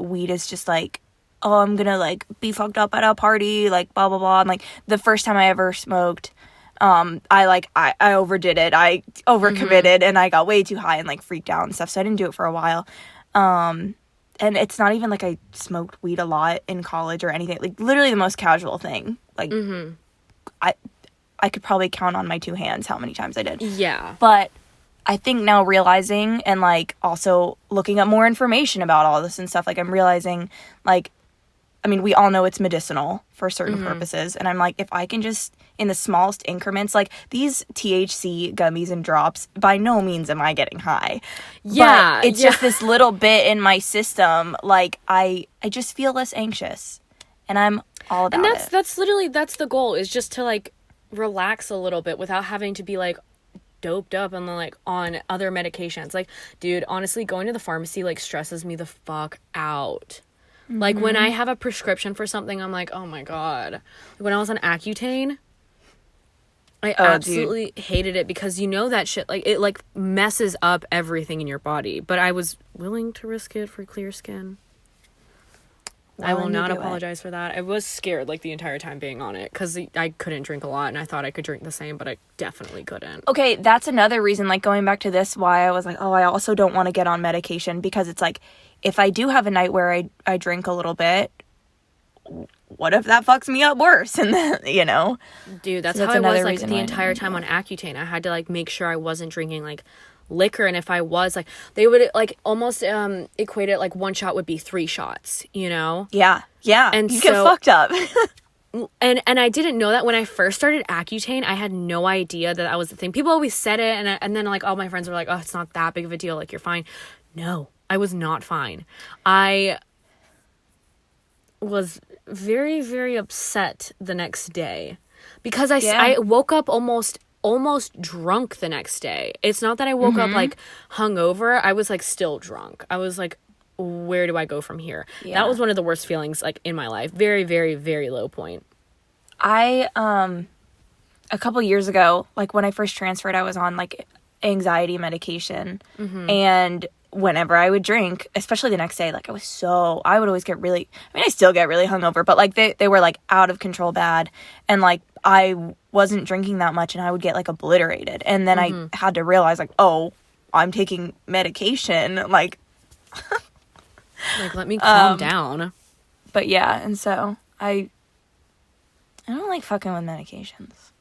weed as just like, oh, I'm gonna like be fucked up at a party, like blah blah blah. And like the first time I ever smoked, I overdid it. I overcommitted and I got way too high and like freaked out and stuff. So I didn't do it for a while. And it's not even like I smoked weed a lot in college or anything. Like literally the most casual thing. Like I could probably count on my two hands how many times I did. Yeah. But I think now realizing and like also looking up more information about all this and stuff, like I'm realizing like, I mean, we all know it's medicinal for certain purposes. And I'm like, if I can just, in the smallest increments, like these THC gummies and drops, by no means am I getting high. Yeah. But it's just this little bit in my system. Like, I just feel less anxious. And I'm all about it. That's literally, that's the goal, is just to like relax a little bit without having to be like doped up and like on other medications. Like, dude, honestly, going to the pharmacy like stresses me the fuck out. Like, when I have a prescription for something, I'm like, oh my god. Like, when I was on Accutane, I absolutely hated it because you know that shit, like, it, like, messes up everything in your body. But I was willing to risk it for clear skin. I will not apologize for that. I was scared, like, the entire time being on it because I couldn't drink a lot, and I thought I could drink the same, but I definitely couldn't. Okay, that's another reason, like, going back to this, why I was like, oh, I also don't want to get on medication, because it's like, if I do have a night where I drink a little bit, what if that fucks me up worse? And then, you know? Dude, that's how I was, like, the entire time on Accutane. I had to, like, make sure I wasn't drinking, like, liquor. And if I was, like, they would, like, almost equate it, like, one shot would be 3 shots, you know? Yeah. And you get so, fucked up. and I didn't know that when I first started Accutane. I had no idea that was the thing. People always said it, and then, like, all my friends were like, oh, it's not that big of a deal. Like, you're fine. No. I was not fine. I was very, very upset the next day because I woke up almost drunk the next day. It's not that I woke up like hungover. I was like still drunk. I was like, where do I go from here? Yeah. That was one of the worst feelings like in my life. Very, very, very low point. I a couple years ago, like when I first transferred, I was on like anxiety medication, and whenever I would drink, especially the next day, like I would always get really, I mean, I still get really hungover, but like they were like out of control bad. And like I wasn't drinking that much and I would get like obliterated. And then I had to realize like, oh, I'm taking medication. Like, like, let me calm down. But yeah. And so I don't like fucking with medications.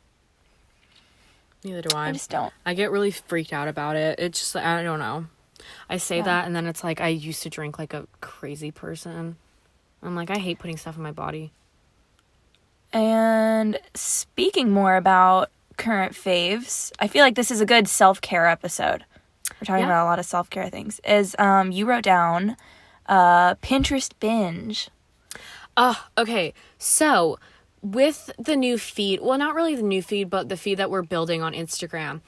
Neither do I. I just don't. I get really freaked out about it. It's just, I don't know. I say that, and then it's like I used to drink like a crazy person. I'm like, I hate putting stuff in my body. And speaking more about current faves, I feel like this is a good self-care episode. We're talking about a lot of self-care things. You wrote down Pinterest binge. Okay. So with the new feed, well, not really the new feed, but the feed that we're building on Instagram,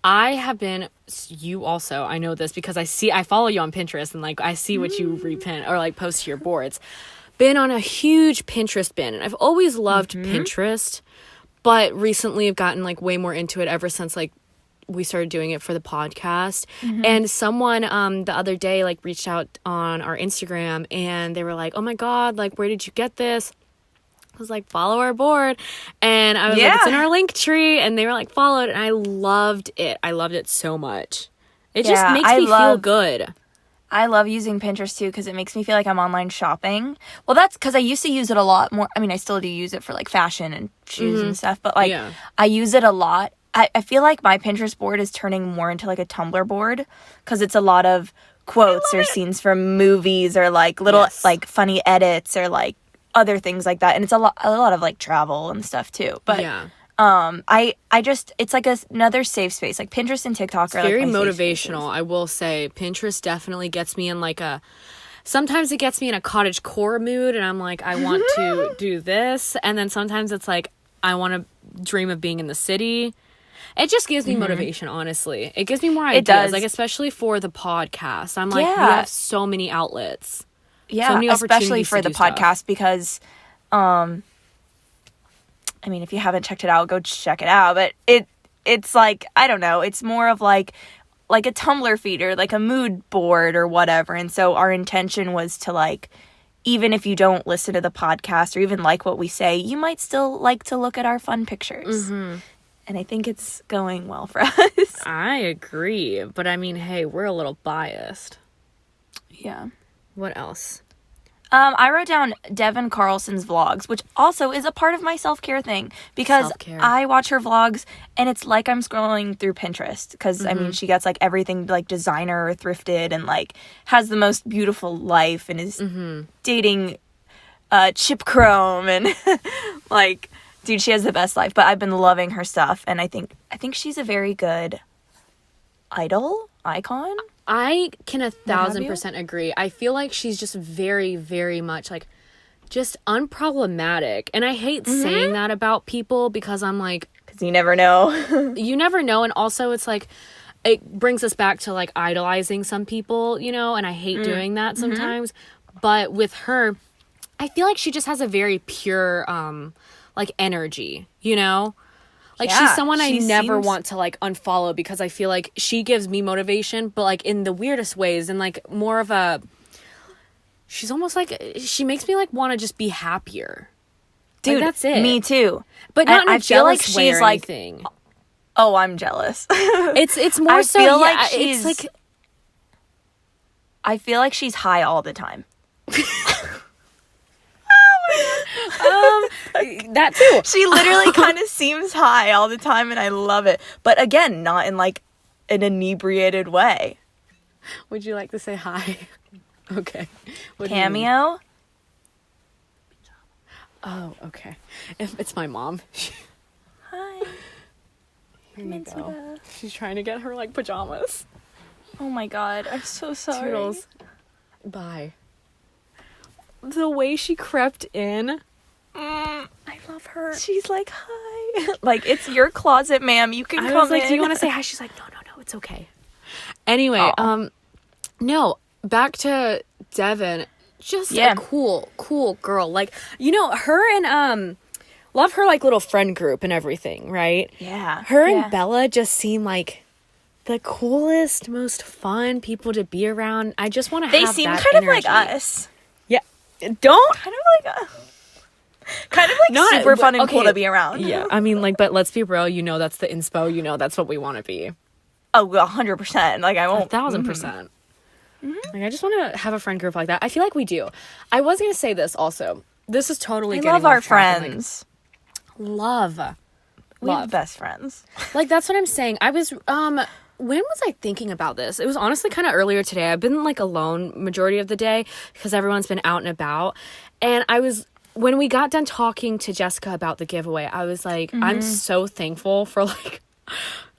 I have been, you also, I know this because I follow you on Pinterest and like I see what you repin or like post to your boards. Been on a huge Pinterest bin, and I've always loved Pinterest, but recently I've gotten like way more into it ever since like we started doing it for the podcast. And someone the other day like reached out on our Instagram and they were like, oh my god, like where did you get this? I was like, follow our board. And I was like, it's in our link tree. And they were like, follow it. And I loved it. I loved it so much. It just makes me feel good. I love using Pinterest too because it makes me feel like I'm online shopping. Well, that's because I used to use it a lot more. I mean, I still do use it for like fashion and shoes and stuff. But like, I use it a lot. I feel like my Pinterest board is turning more into like a Tumblr board because it's a lot of quotes or scenes from movies or like little like funny edits or like other things like that, and it's a lot of like travel and stuff too. But I just, it's like another safe space. Like Pinterest and TikTok are very like motivational. I will say Pinterest definitely gets me in like sometimes it gets me in a cottagecore mood, and I'm like, I want to do this, and then sometimes it's like I want to dream of being in the city. It just gives me motivation, honestly. It gives me more ideas. It does. Like especially for the podcast. I'm like, we have so many outlets. Yeah, so especially for the podcast because, I mean, if you haven't checked it out, go check it out. But it's like, I don't know, it's more of like like a Tumblr feed or like a mood board or whatever. And so our intention was to like, even if you don't listen to the podcast or even like what we say, you might still like to look at our fun pictures. Mm-hmm. And I think it's going well for us. I agree. But I mean, hey, we're a little biased. Yeah. What else? I wrote down Devin Carlson's vlogs, which also is a part of my self-care thing, because Self-care. I watch her vlogs and it's like I'm scrolling through Pinterest, because I mean, she gets like everything like designer or thrifted and like has the most beautiful life and is dating Chip Chrome and like, dude, she has the best life. But I've been loving her stuff, and I think she's a very good icon. I can 1,000% agree. I feel like she's just very, very much like just unproblematic. And I hate saying that about people because I'm like, because you never know. you never know. And also it's like, it brings us back to like idolizing some people, you know, and I hate doing that sometimes. But with her, I feel like she just has a very pure, like energy, you know? Like, Yeah, she's someone I she never seems- want to, like, unfollow because I feel like she gives me motivation, but, like, in the weirdest ways and, like, more of a... She's almost like... She makes me, like, want to just be happier. Dude, like, that's it. Me too. But not in a I feel like jealous way she's or like, anything. oh, I'm jealous. It's more I so... feel yeah, like it's like... I feel like she's high all the time. That too. She literally kind of seems high all the time, and I love it. But again, not in like an inebriated way. Would you like to say hi? Okay. What do you mean? Cameo? Oh, okay. If it's my mom. Hi. Here you go. She's trying to get her, like, pajamas. Oh my god, I'm so sorry. Toodles. Bye. The way she crept in. I love her. She's like, hi. Like, it's your closet, ma'am. You can I come was like, in. do you want to say hi? She's like, no, it's okay. Anyway, Aw. no, back to Devin. Just Yeah. a cool girl. Like, you know, her and, love her, like, little friend group and everything, right? Yeah. Her Yeah. and Bella just seem like the coolest, most fun people to be around. I just want to They have seem that kind energy. of like us. Yeah. Don't. Kind of like us. Kind of like Not- super fun and okay. cool to be around. Yeah, I mean, like, but let's be real. You know, that's the inspo. You know, that's what we want to be. Oh, 100%. Like, I won't. 1,000%. Like, I just want to have a friend group like that. I feel like we do. I was going to say this also. This is totally I getting love off our track and, like, friends. love. We have best friends. Like, that's what I'm saying. I was, when was I thinking about this? It was honestly kind of earlier today. I've been, like, alone majority of the day because everyone's been out and about. And when we got done talking to Jessica about the giveaway, I was like, I'm so thankful for, like,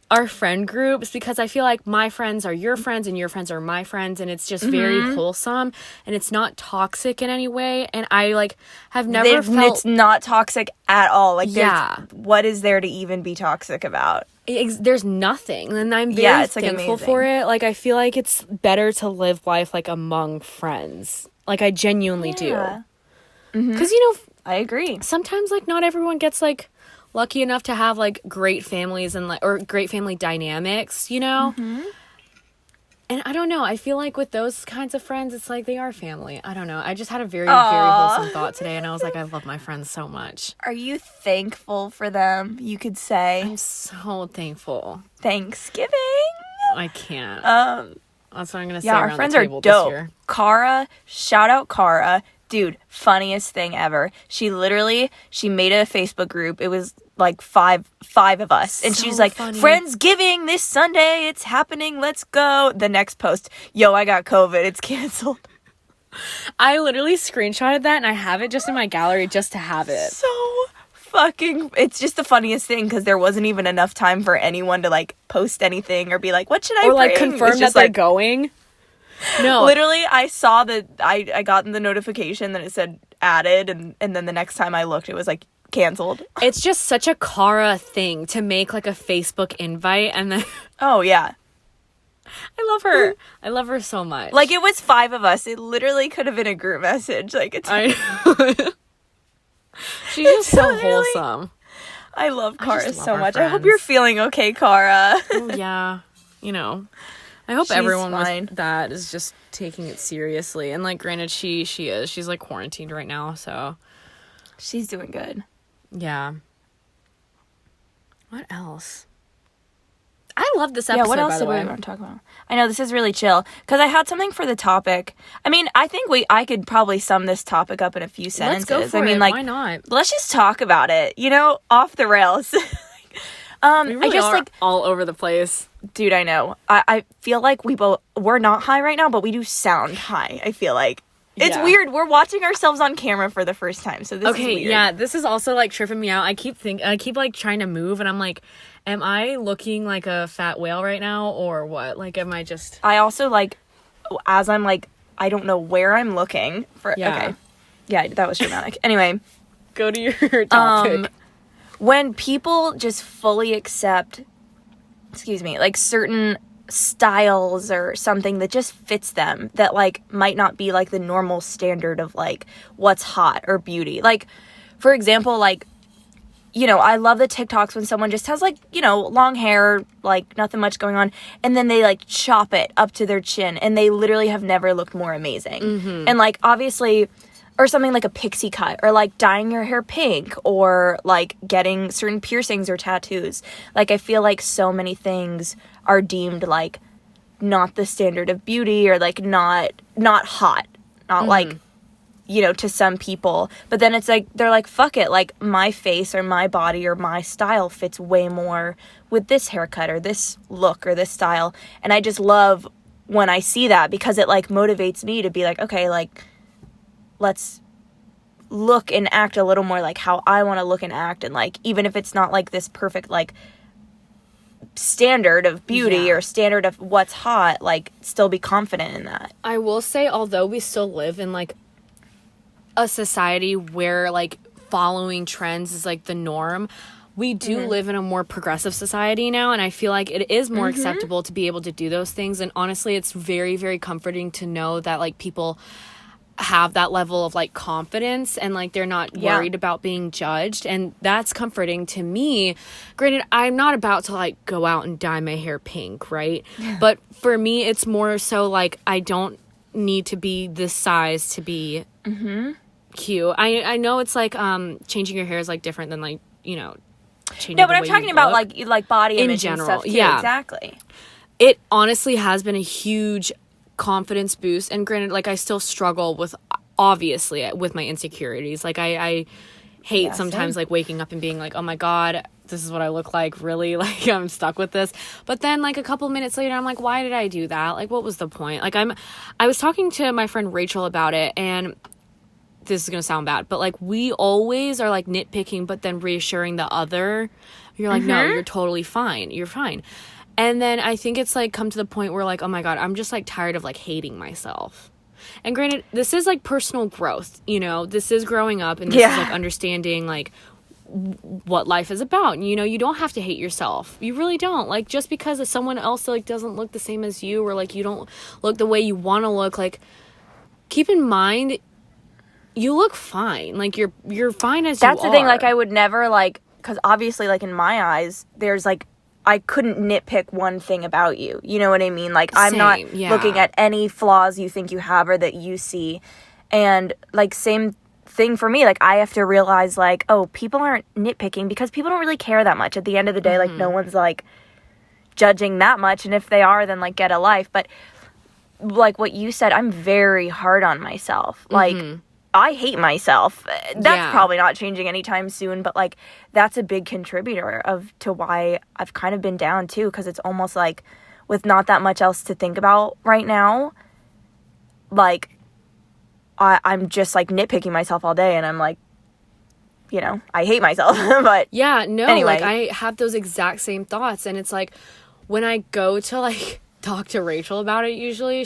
our friend groups, because I feel like my friends are your friends and your friends are my friends, and it's just very wholesome and it's not toxic in any way. And I, like, have never felt... It's not toxic at all. Like, Yeah. What is there to even be toxic about? There's nothing, and I'm very it's, like, thankful amazing. for it. Like, I feel like it's better to live life, like, among friends. Like, I genuinely do. Yeah. Because, you know, I agree. sometimes, like, not everyone gets, like, lucky enough to have, like, great families and, like, or great family dynamics, you know? And I don't know, I feel like with those kinds of friends, it's like they are family. I don't know. I just had a very, very wholesome thought today, and I was like, I love my friends so much. Are you thankful for them? You could say I'm so thankful. Thanksgiving. I can't. That's what I'm going to say Yeah, our around friends the are table this dope. year. Cara, shout out Cara. Dude, funniest thing ever. She made a Facebook group. It was like five of us. And So she's like, funny. Friendsgiving this Sunday. It's happening. Let's go. The next post, yo, I got COVID. It's canceled. I literally screenshotted that, and I have it just in my gallery just to have it. So fucking, it's just the funniest thing because there wasn't even enough time for anyone to like post anything or be like, what should I Or, like, bring? confirm It's that just they're like, going. No. literally, I saw that I got the notification that it said added, and then the next time I looked, it was like canceled. It's just such a Cara thing to make, like, a Facebook invite, and then Oh, yeah. I love her. I love her so much. Like, it was 5 of us. It literally could have been a group message. Like, it's... She's just so literally- wholesome. I love I Cara just love so our much. I hope friends. you're feeling okay, Cara. Oh, yeah. you know, I hope She's everyone fine. with that is just taking it seriously. And, like, granted, she's, like, quarantined right now, so. She's doing good. Yeah. What else? I love this episode, Yeah, what else by the did we way. want to talk about? I know, this is really chill. Because I had something for the topic. I mean, I think I could probably sum this topic up in a few sentences. Let's go for it. Like, Why not? let's just talk about it. You know, off the rails. We really I just, are like, all over the place. dude, I know. I feel like we're not high right now, but we do sound high, I feel like. It's Yeah. weird. We're watching ourselves on camera for the first time, so this is weird. Yeah, this is also, like, tripping me out. I keep like, trying to move, and I'm like, am I looking like a fat whale right now, or what? Like, am I just... I also, like, as I'm, like, I don't know where I'm looking for... Yeah. Okay. Yeah, that was dramatic. Anyway. Go to your topic. When people just fully accept, like, certain styles or something that just fits them, that, like, might not be, like, the normal standard of, like, what's hot or beauty. Like, for example, like, you know, I love the TikToks when someone just has, like, you know, long hair, like, nothing much going on, and then they, like, chop it up to their chin, and they literally have never looked more amazing. And, like, obviously... Or something like a pixie cut, or, like, dyeing your hair pink, or, like, getting certain piercings or tattoos. Like, I feel like so many things are deemed, like, not the standard of beauty, or, like, not hot. Not, like, you know, to some people. But then it's, like, they're like, fuck it. Like, my face or my body or my style fits way more with this haircut or this look or this style. And I just love when I see that, because it, like, motivates me to be like, okay, like... let's look and act a little more like how I want to look and act, and, like, even if it's not, like, this perfect, like, standard of beauty or standard of what's hot, like, still be confident in that. I will say, although we still live in, like, a society where, like, following trends is, like, the norm, we do live in a more progressive society now, and I feel like it is more acceptable to be able to do those things. And honestly, it's very, very comforting to know that, like, people have that level of, like, confidence, and, like, they're not worried about being judged, and that's comforting to me. Granted, I'm not about to, like, go out and dye my hair pink, right? But for me, it's more so, like, I don't need to be this size to be cute. I know it's, like, changing your hair is, like, different than, like, you know, changing No, but the I'm way talking you about, look. like body In image general, and stuff, too. yeah. Exactly. It honestly has been a huge confidence boost, and granted, like, I still struggle with, obviously, with my insecurities. Like, I hate sometimes same. like waking up and being like, oh my god, this is what I look like, really? Like, I'm stuck with this. But then, like, a couple minutes later, I'm like, why did I do that? Like, what was the point? Like, I was talking to my friend Rachel about it, and this is gonna sound bad, but, like, we always are, like, nitpicking, but then reassuring the other. You're like, no, you're totally fine, you're fine. And then I think it's, like, come to the point where, like, oh my god, I'm just, like, tired of, like, hating myself. And granted, this is, like, personal growth, you know? This is growing up, and this is, like, understanding, like, what life is about. And, you know, you don't have to hate yourself. You really don't. Like, just because if someone else, like, doesn't look the same as you, or, like, you don't look the way you want to look, like, keep in mind, you look fine. Like, you're fine as you are. That's the thing, like, I would never, like... Because obviously, like, in my eyes, there's, like... I couldn't nitpick one thing about you. You know what I mean? Like, I'm not looking at any flaws you think you have or that you see. And, like, same thing for me. Like, I have to realize, like, oh, people aren't nitpicking because people don't really care that much. At the end of the day, like, no one's, like, judging that much. And if they are, then, like, get a life. But, like, what you said, I'm very hard on myself. Like, I hate myself. That's probably not changing anytime soon, but, like, that's a big contributor to why I've kind of been down too, because it's almost like with not that much else to think about right now, like, I'm just, like, nitpicking myself all day, and I'm like, you know, I hate myself. But anyway. Like, I have those exact same thoughts, and it's like when I go to, like, talk to Rachel about it, usually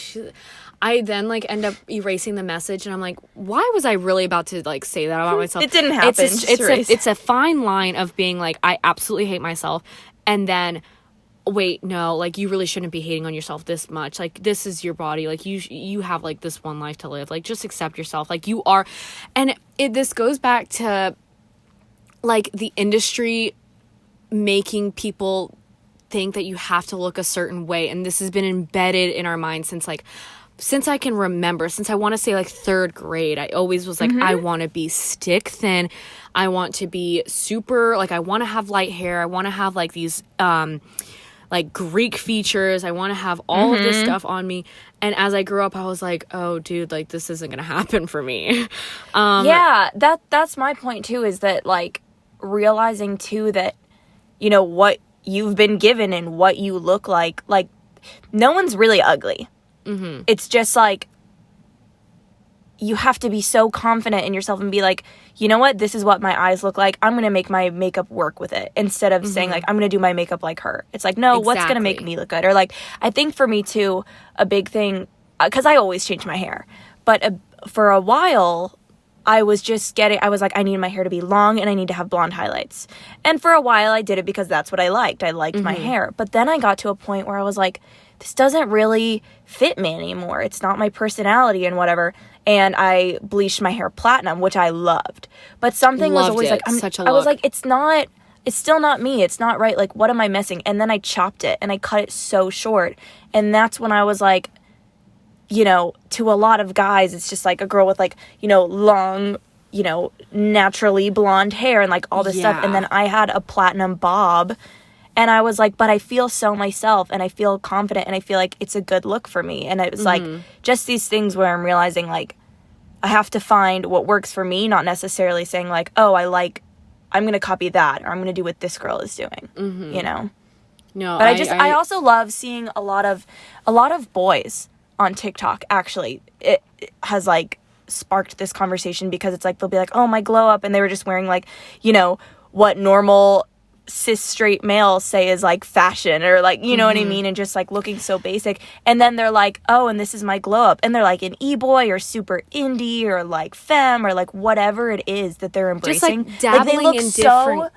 I then, like, end up erasing the message, and I'm like, why was I really about to, like, say that about myself? It didn't happen. It's a fine line of being like, I absolutely hate myself, and then, wait, no, like, you really shouldn't be hating on yourself this much. Like, this is your body. Like, you have, like, this one life to live. Like, just accept yourself. Like, you are. And this goes back to, like, the industry making people think that you have to look a certain way. And this has been embedded in our minds since I can remember, since I want to say like 3rd grade. I always was like, I want to be stick thin. I want to be super, like, I want to have light hair. I want to have like these, like Greek features. I want to have all of this stuff on me. And as I grew up, I was like, oh, dude, like, this isn't going to happen for me. Yeah, that's my point, too, is that, like, realizing, too, that, you know, what you've been given and what you look like, no one's really ugly. It's just, like, you have to be so confident in yourself and be like, you know what, this is what my eyes look like. I'm going to make my makeup work with it, instead of saying, like, I'm going to do my makeup like her. It's like, no, what's going to make me look good? Or, like, I think for me, too, a big thing, because I always change my hair, but for a while, I was like, I need my hair to be long and I need to have blonde highlights. And for a while, I did it because that's what I liked. I liked my hair. But then I got to a point where I was like, this doesn't really fit me anymore. It's not my personality and whatever. And I bleached my hair platinum, which I loved. But something was always like, I was like, it's still not me. It's not right. Like, what am I missing? And then I chopped it and I cut it so short. And that's when I was like, you know, to a lot of guys, it's just like a girl with like, you know, long, you know, naturally blonde hair and like all this stuff. And then I had a platinum bob. And I was like, but I feel so myself and I feel confident and I feel like it's a good look for me. And it was like just these things where I'm realizing like I have to find what works for me, not necessarily saying like, oh, I'm going to copy that or I'm going to do what this girl is doing, you know? No, but I also love seeing a lot of boys on TikTok. Actually, it has like sparked this conversation because it's like, they'll be like, oh, my glow up. And they were just wearing like, you know, what normal cis straight males say is like fashion or like, you know what I mean, and just like looking so basic, and then they're like, oh, and this is my glow up, and they're like an e-boy or super indie or like femme or like whatever it is that they're embracing. Just like dabbling like, in different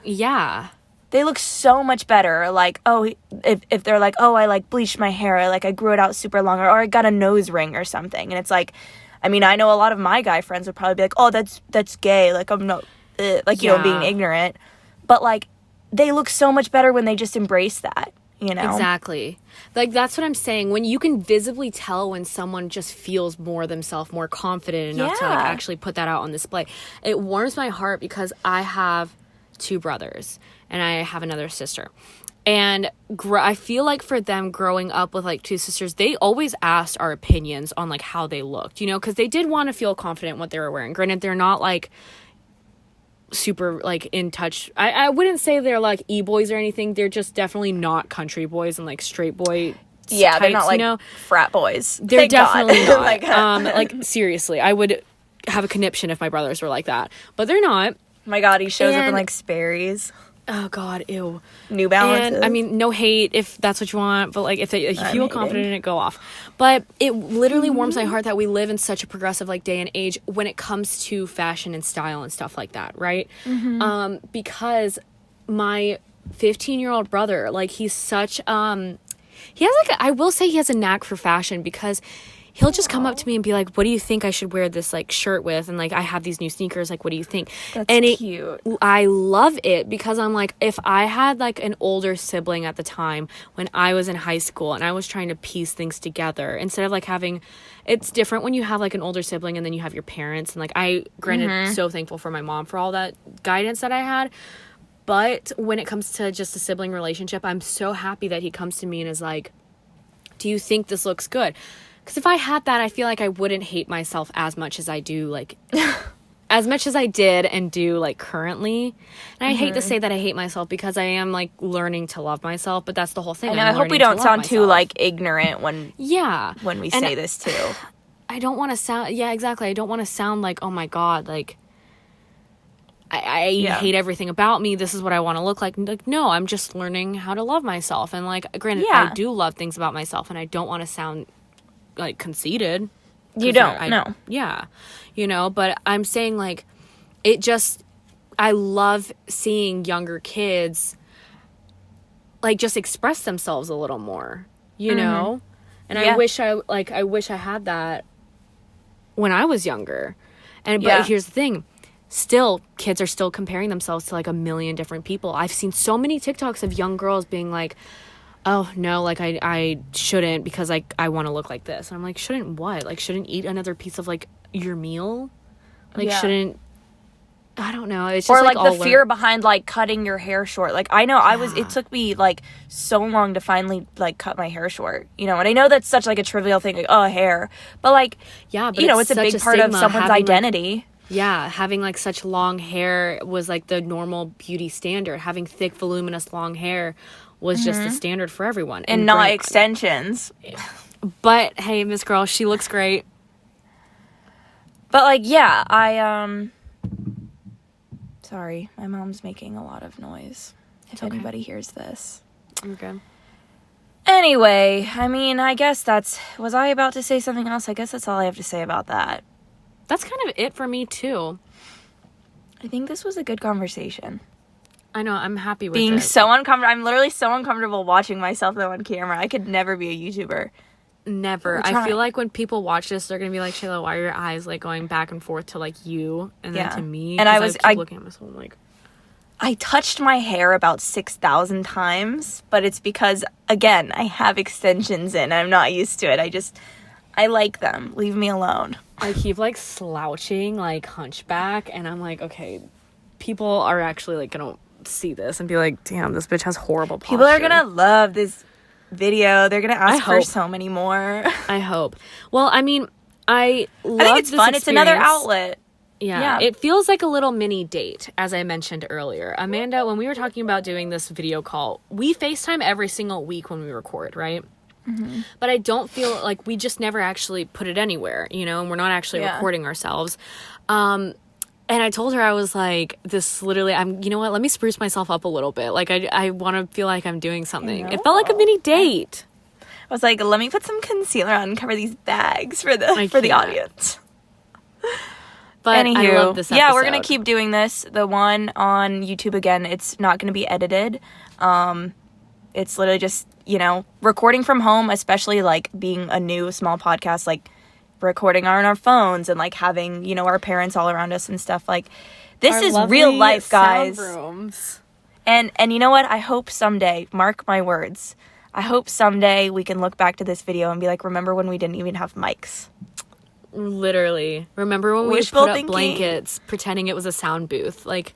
they look so much better. Like, oh, if they're like, oh, I like bleached my hair, or like I grew it out super long, or I got a nose ring or something, and it's like, I mean, I know a lot of my guy friends would probably be like, oh, that's gay, like I'm not like, you know, being ignorant, but like they look so much better when they just embrace that, you know? Exactly. Like, that's what I'm saying. When you can visibly tell when someone just feels more themselves, more confident enough to, like, actually put that out on display. It warms my heart because I have 2 brothers and I have another sister. And I feel like for them growing up with, like, 2 sisters, they always asked our opinions on, like, how they looked, you know? Because they did want to feel confident in what they were wearing. Granted, they're not, like, super like in touch. I wouldn't say they're like e-boys or anything. They're just definitely not country boys and like straight boy types, they're not like, you know? Frat boys. They're Thank definitely God. not. Like seriously, I would have a conniption if my brothers were like that, but they're not. My God, he shows up in like Sperry's. Oh God, ew. New Balances. And I mean, no hate if that's what you want, but like if you feel confident in it, go off. But it literally warms my heart that we live in such a progressive like day and age when it comes to fashion and style and stuff like that, right? Because my 15-year-old brother, like he's such he has like I will say he has a knack for fashion because he'll just come up to me and be like, what do you think I should wear this like shirt with? And like, I have these new sneakers. Like, what do you think? That's cute. I love it because I'm like, if I had like an older sibling at the time when I was in high school and I was trying to piece things together instead of like having, it's different when you have like an older sibling and then you have your parents. And like, granted, so thankful for my mom for all that guidance that I had. But when it comes to just a sibling relationship, I'm so happy that he comes to me and is like, do you think this looks good? Because if I had that, I feel like I wouldn't hate myself as much as I do, like, as much as I did and do, like, currently. And I hate to say that I hate myself because I am, like, learning to love myself, but that's the whole thing. I know, I hope we don't sound too, like, ignorant when we say this, too. I don't want to sound, exactly. I don't want to sound like, oh, my God, like, I hate everything about me. This is what I want to look like. Like, no, I'm just learning how to love myself. And, like, granted, I do love things about myself, and I don't want to sound like conceited. You don't. No. Yeah. You know, but I'm saying like I love seeing younger kids like just express themselves a little more, you know? And I wish I had that when I was younger. But here's the thing. Still, kids are still comparing themselves to like a million different people. I've seen so many TikToks of young girls being like, oh no, like I shouldn't because I want to look like this. And I'm like, shouldn't what? Like, shouldn't eat another piece of like your meal? Like, Yeah. shouldn't, I don't know. It's just Or like like the all fear behind like cutting your hair short. Like I know it took me like so long to finally like cut my hair short, you know, and I know that's such like a trivial thing, like, oh, hair, but like, yeah, but you know, it's a such big part of stigma someone's having, like, identity. yeah, having like such long hair was like the normal beauty standard. Having thick, voluminous, long hair was just the standard for everyone. And not extensions. But hey, Miss Girl, she looks great. But like, yeah, sorry, my mom's making a lot of noise. If anybody hears this. Okay. Anyway, I mean, I guess was I about to say something else? I guess that's all I have to say about that. That's kind of it for me too. I think this was a good conversation. I know, I'm happy with Being it. so uncomfortable. I'm literally so uncomfortable watching myself though on camera. I could never be a YouTuber. Never. I feel like when people watch this, they're gonna be like, Shayla, why are your eyes like going back and forth to like you and then to me? And I keep looking at myself like, I touched my hair about 6,000 times, but it's because again, I have extensions in. I'm not used to it. I like them. Leave me alone. I keep like slouching, like hunchback, and I'm like, okay, people are actually like gonna see this and be like, damn, this bitch has horrible posture. People are gonna love this video. They're gonna ask for so many more. I hope. Well, I mean, I think it's fun. It's another outlet. Yeah, it feels like a little mini date, as I mentioned earlier. Amanda, when we were talking about doing this video call, we FaceTime every single week when we record, right? Mm-hmm. But I don't feel like we just never actually put it anywhere, you know, and we're not actually recording ourselves. And I told her, I was like, this literally, you know what, let me spruce myself up a little bit. Like, I want to feel like I'm doing something. It felt like a mini date. I was like, let me put some concealer on and cover these bags for the audience. But anywho, I love this episode. Yeah, we're going to keep doing this. The one on YouTube, again, it's not going to be edited. It's literally just, you know, recording from home, especially, like, being a new small podcast, like, recording on our phones and, like, having, you know, our parents all around us and stuff. Like, this is real life, guys. Sound rooms. And you know what? I hope someday, mark my words, I hope someday we can look back to this video and be like, remember when we didn't even have mics? Literally. Remember when we put up blankets pretending it was a sound booth? Like,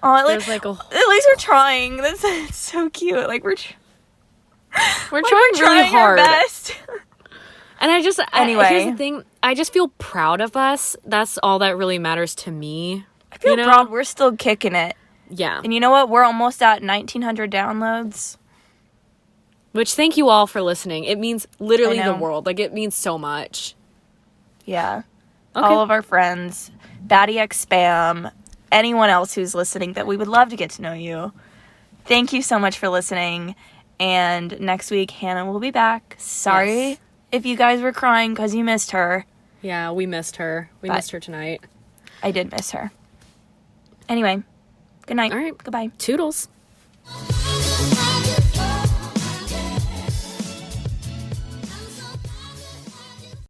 oh, at least we're trying. That's so cute. Like, we're trying really hard. Our best. And here's the thing. I just feel proud of us. That's all that really matters to me. I feel proud. We're still kicking it. Yeah. And you know what? We're almost at 1,900 downloads. Which, thank you all for listening. It means literally the world. Like, it means so much. Yeah. Okay. All of our friends, Batty X Spam, anyone else who's listening, that we would love to get to know you. Thank you so much for listening. And next week, Hannah will be back. Sorry if you guys were crying because you missed her. Yeah, we missed her. We missed her tonight. I did miss her. Anyway, good night. All right. Goodbye. Toodles.